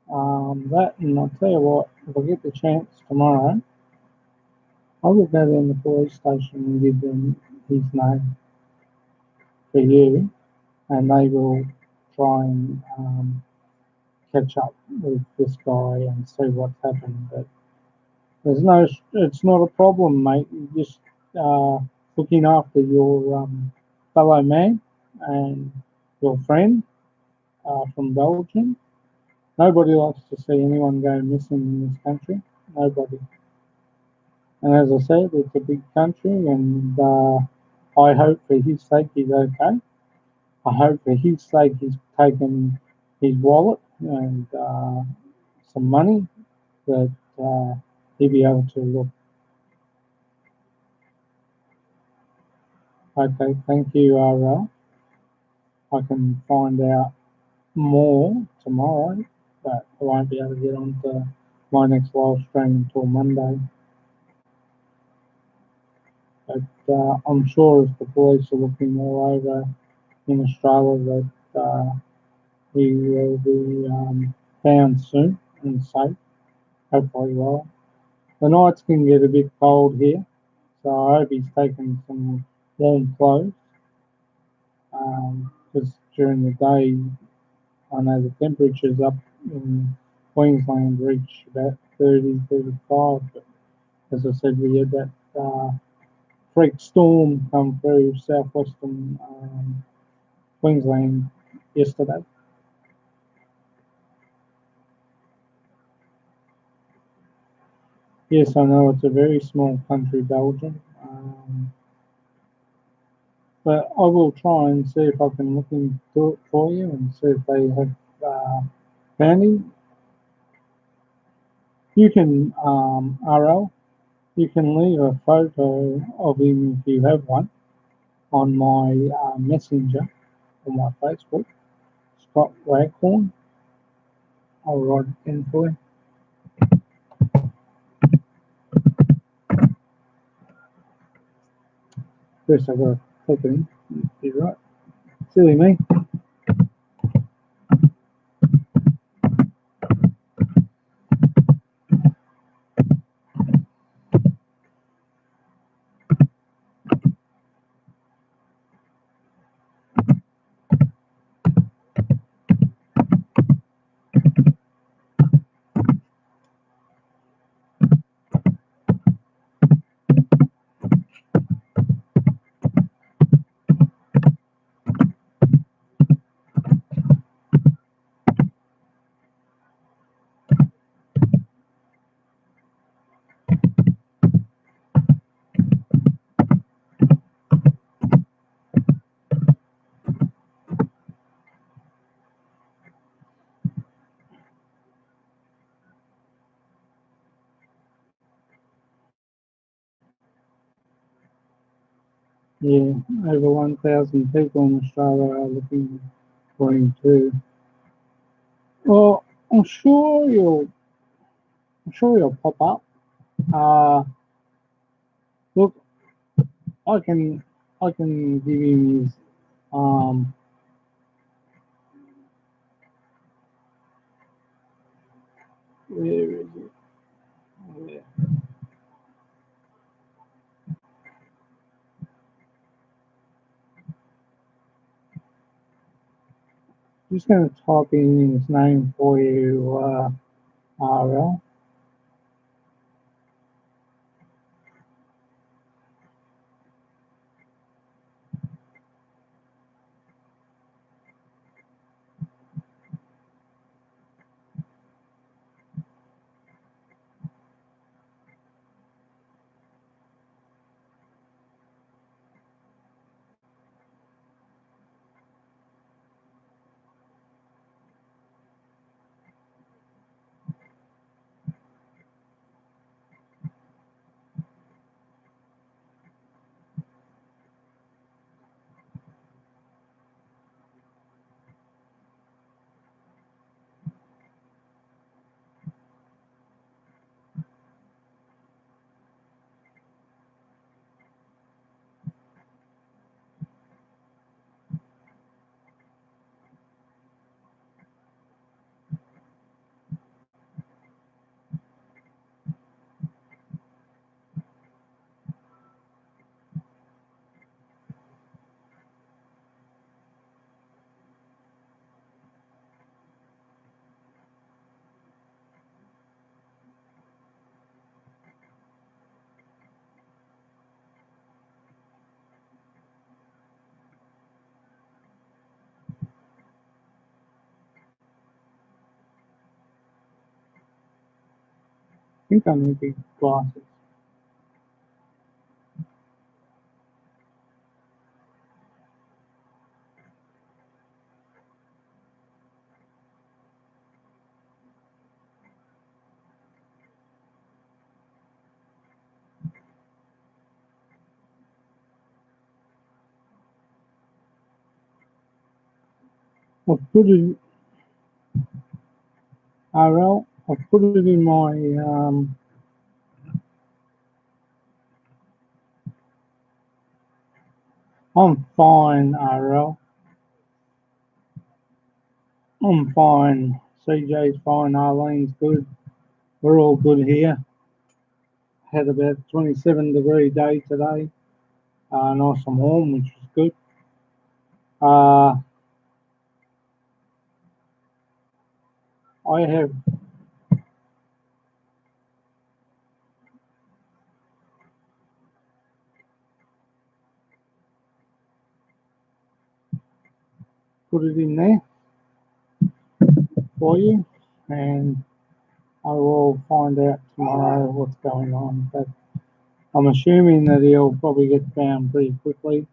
that. And I'll tell you what, if I get the chance tomorrow, I will go down to the police station and give them his name for you, and they will try and catch up with this guy and see what's happened. But it's not a problem, mate. You're just looking after your fellow man and your friend from Belgium. Nobody likes to see anyone go missing in this country. Nobody. And as I said, it's a big country, and I hope for his sake he's okay. I hope for his sake he's taken his wallet and some money that he'll be able to look. Okay, thank you, RL. I can find out more tomorrow, but I won't be able to get on to my next live stream until Monday. But I'm sure if the police are looking all over in Australia that he will be found soon and safe, hopefully well. The nights can get a bit cold here, so I hope he's taken some warm clothes because during the day I know the temperatures up in Queensland reach about 30, 35. But as I said, we had that freak storm come through southwestern Queensland yesterday. Yes, I know it's a very small country, Belgium, but I will try and see if I can look into it for you and see if they have found him. You can, RL, you can leave a photo of him if you have one on my messenger on my Facebook, Scott Waghorn. I'll write it in for you. First I've got to click it in. You're right. Silly me. Yeah, over 1,000 people in Australia are looking for him too. Well, I'm sure he'll pop up. Uh, look, I can, I can give him his, um, where is it? Where? Just going to type in his name for you, RL. I think I need big glasses. I've put it, RL, I've put it in my, I'm fine, RL. I'm fine. CJ's fine. Arlene's good. We're all good here. Had about 27-degree day today. Nice and warm, which is good. Uh, I have put it in there for you, and I will find out tomorrow what's going on. But I'm assuming that he'll probably get found pretty quickly.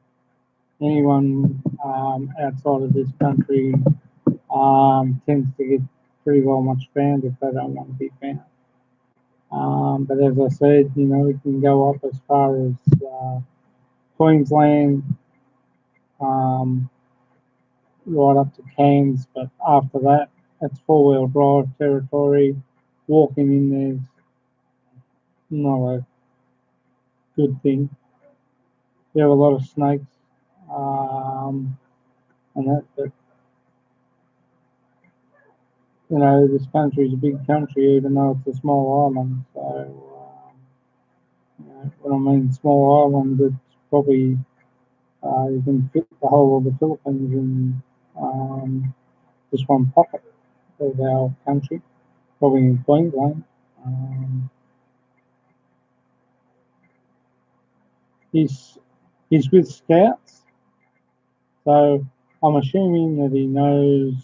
Anyone outside of this country tends to get pretty well much found if they don't want to be found. But as I said, it can go up as far as Queensland, um, right up to Cairns. But after that, it's four-wheel drive territory. Walking in there's not a good thing. You have a lot of snakes, um, and that. But this country's a big country, even though it's a small island. So, when I mean small island, it's probably you can fit the whole of the Philippines in just one pocket of our country, probably in Queensland. Um, he's he's with Scouts, so I'm assuming that he knows.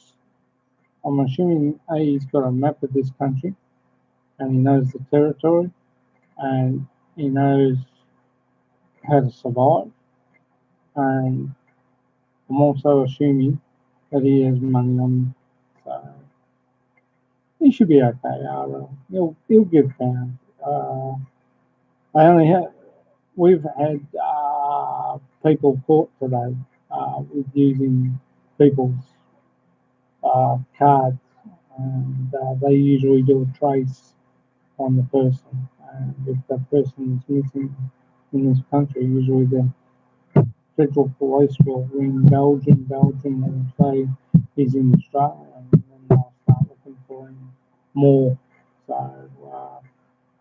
I'm assuming he's got a map of this country, and he knows the territory, and he knows how to survive. And I'm also assuming that he has money on him, so he should be okay. He'll get found. I only have We've had people caught today with using people's cards, and they usually do a trace on the person. And if that person is missing in this country, usually the federal police will ring Belgium. Belgium will say he's in Australia, and then they'll start looking for him more. So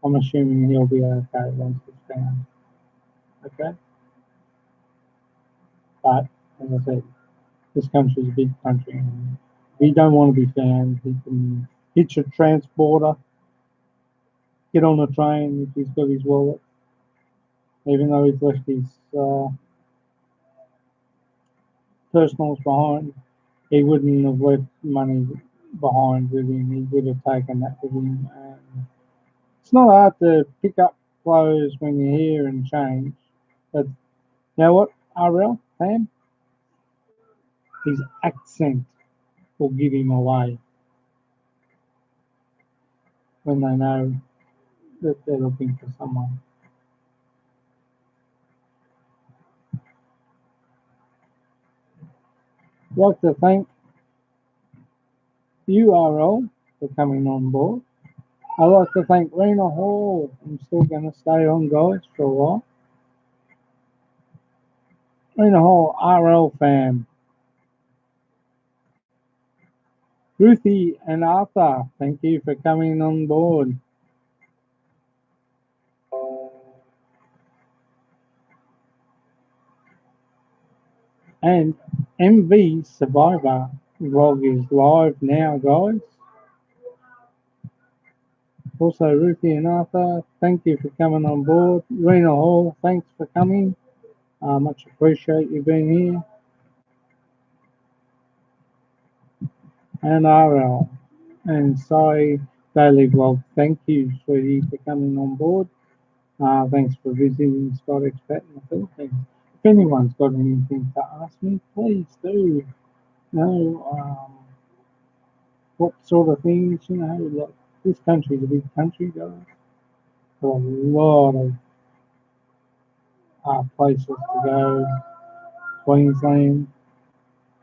I'm assuming he'll be okay once it's found. Okay, but as I said, this country's a big country, and if he don't want to be found, he can hitch a transporter, get on a train if he's got his wallet, even though he's left his personals behind. He wouldn't have left money behind with him. He would have taken that with him. And it's not hard to pick up clothes when you're here and change. But you know what, RL, Pam? His accent will give him away when they know that they're looking for someone. I'd like to thank you, RL, for coming on board. I'd like to thank Rena Hall. I'm still going to stay on, guys, for a while. Rena Hall, RL fam. Ruthie and Arthur, thank you for coming on board. And MV Survivor vlog is live now, guys. Also, Ruthie and Arthur, thank you for coming on board. Rena Hall, thanks for coming. Much appreciate you being here. And RL and Sai Daily Vlog, thank you, sweetie, for coming on board. Thanks for visiting Scott Expat in the Philippines. If anyone's got anything to ask me, please do. You know, what sort of things, you know, like this country's a big country, guys. Got a lot of places to go. Queensland,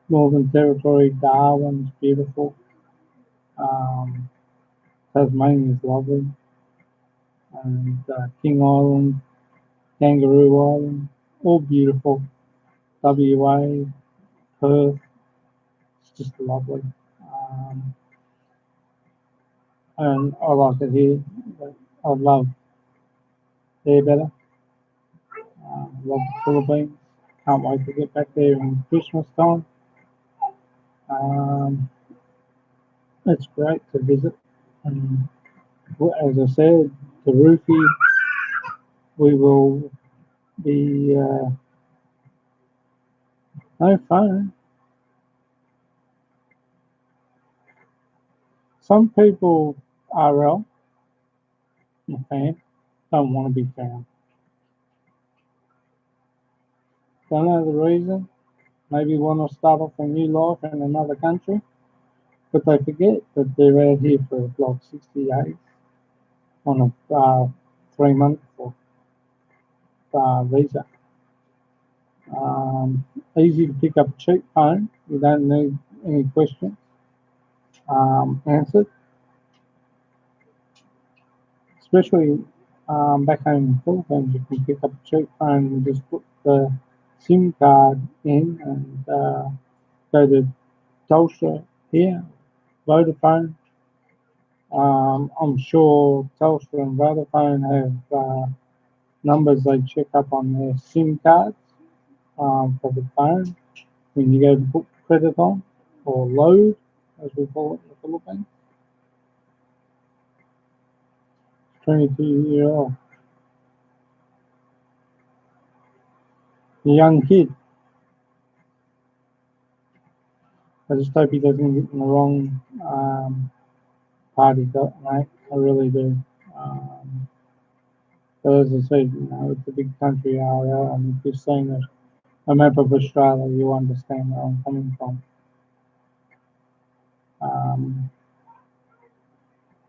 Northern Territory, Darwin's beautiful. Um, Tasmania's lovely. And King Island, Kangaroo Island, all beautiful. WA, Perth, it's just lovely. And I like it here. But I love there better. Love the Philippines. Can't wait to get back there in Christmas time. Um, it's great to visit. And as I said to Rufy, we will be no phone. Some people, RL, a fan, don't want to be found. Don't know the reason. Maybe want to start off a new life in another country, but they forget that they're out here for like 60 days on a 3 month visa. Easy to pick up a cheap phone. You don't need any questions answered, especially back home in the Philippines. You can pick up a cheap phone and just put the SIM card in and go to Telstra here, Vodafone. I'm sure Telstra and Vodafone have numbers they check up on their SIM cards for the phone when you go to put credit on or load, as we call it in the Philippines. 22-year-old, a young kid. I just hope he doesn't get in the wrong party, mate. I really do. But as I said, you know, it's a big country, RL, and if you've seen a map of Australia, you understand where I'm coming from. Um,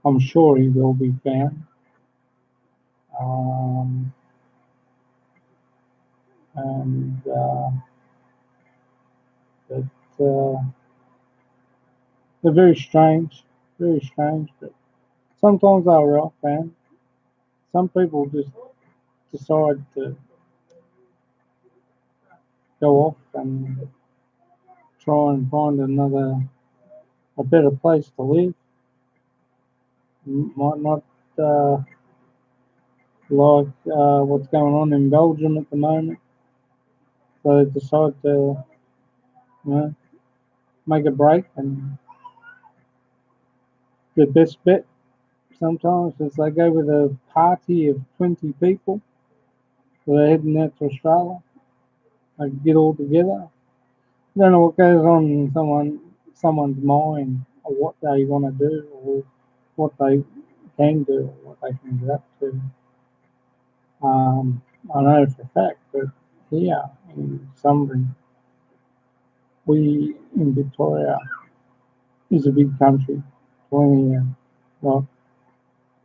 I'm sure he will be found. and but they're very strange. But sometimes they're real fan. Some people just decide to go off and try and find a better place to live. Might not uh, like what's going on in Belgium at the moment, so they decide to know make a break. And the best bet sometimes is they go with a party of 20 people. So they're heading out to Australia. They get all together. I don't know what goes on in someone's mind or what they want to do or what they can do or what they can get up to. I know for a fact that here in Sunbury, we in Victoria is a big country, plenty like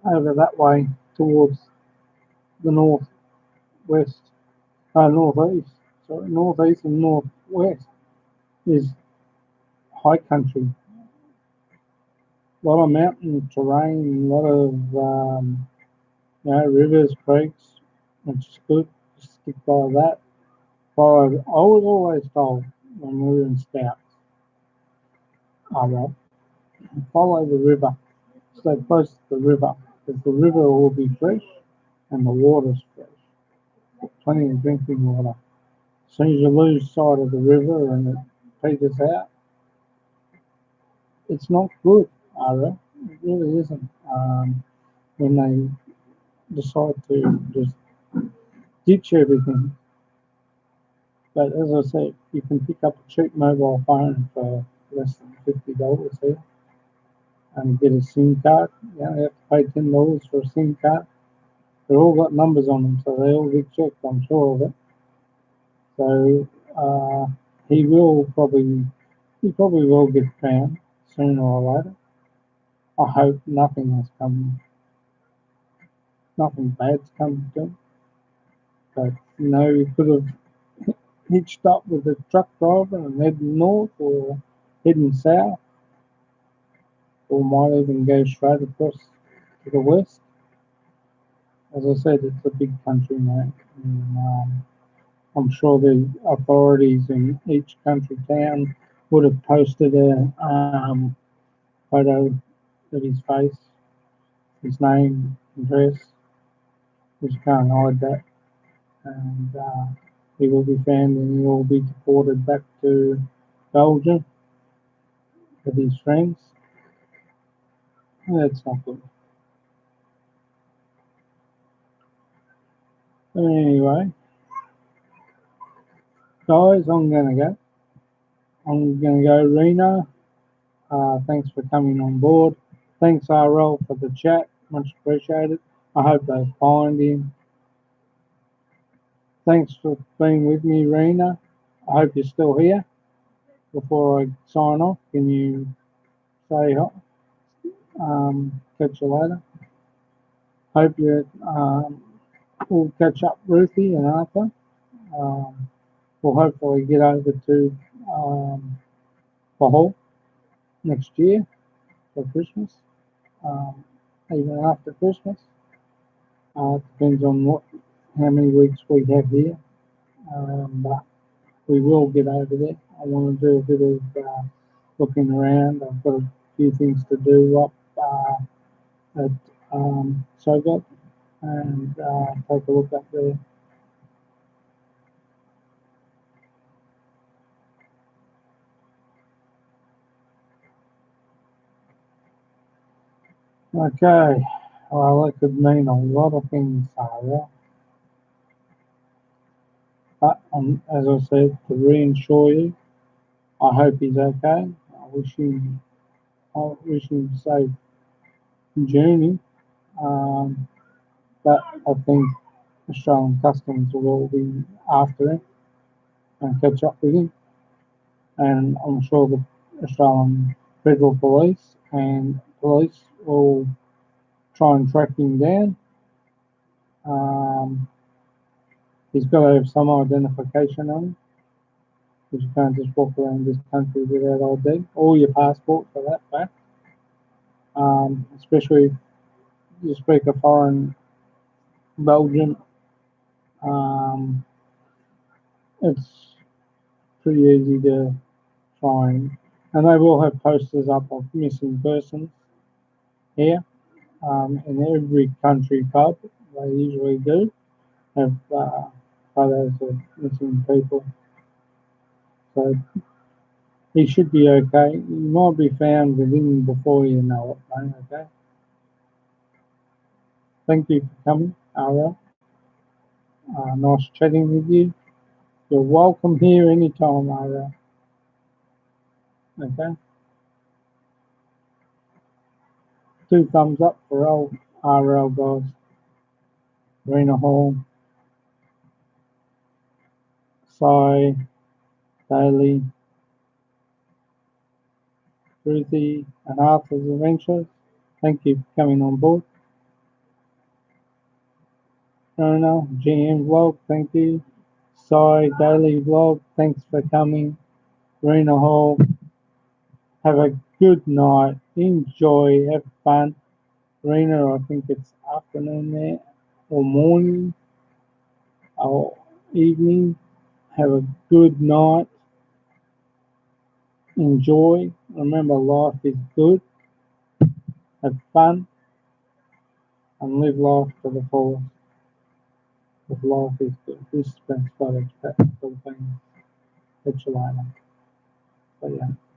over that way towards the northwest, northeast, sorry, northeast and northwest is high country, a lot of mountain terrain, a lot of rivers, creeks, which is good. Just stick by that. Follow. I was always told when we were in Scouts, well, follow the river, stay close to the river, because the river will be fresh and the water's fresh, plenty of drinking water. As soon as you lose sight of the river and it peters out, it's not good, Ara. It really isn't. When they decide to just ditch everything. But as I said, you can pick up a cheap mobile phone for less than $50 here and get a SIM card. You only have to pay $10 for a SIM card. They've all got numbers on them, so they all get checked, I'm sure of it. So he will probably will get found sooner or later. I hope nothing bad's come to him. But he could have hitched up with the truck driver and heading north or heading south, or might even go straight across to the west. As I said, it's a big country, mate. And, I'm sure the authorities in each country town would have posted a photo of his face, his name, address, because you can't hide that. And he will be found and he will be deported back to Belgium with his friends. That's not good. But anyway, guys, I'm gonna go. I'm gonna go, Rena. Thanks for coming on board. Thanks, RL, for the chat. Much appreciated. I hope they find him. Thanks for being with me, Rena. I hope you're still here. Before I sign off, can you say hi? Catch you later. Hope you will catch up, Ruthie and Arthur. Um, we'll hopefully get over to Bahal next year for Christmas, um, even after Christmas. Depends on how many weeks we have here, but we will get over there. I want to do a bit of looking around. I've got a few things to do up at Sogot and take a look up there. Okay, well, that could mean a lot of things, Sarah. But as I said, to reassure you, I hope he's okay. I wish him a safe journey. Um, but I think Australian Customs will be after him and catch up with him. And I'm sure the Australian Federal Police and police will try and track him down. Um, He's got to have some identification on him, because you can't just walk around this country without ID, or your passport for that fact. Especially if you speak a foreign Belgian, um, it's pretty easy to find. And they will have posters up of missing persons here. In every country pub, they usually do have photos of missing people. So he should be okay. He might be found within before you know it, mate, okay? Thank you for coming, Ara. Nice chatting with you. You're welcome here anytime, Ara. Okay? Two thumbs up for old RL guys. Rena Hall, Cy, Daly, Ruthie, and Arthur's Adventures. Thank you for coming on board. Rona, GM Vlog, thank you. Cy, Daily Vlog, thanks for coming. Rena Hall, have a good night. Enjoy, have fun. Rena, I think it's afternoon there, or morning, or evening. Have a good night. Enjoy. Remember, life is good. Have fun and live life to the fullest. If life is good. This has been Scottish Pet Philippines. Catch you later. So yeah.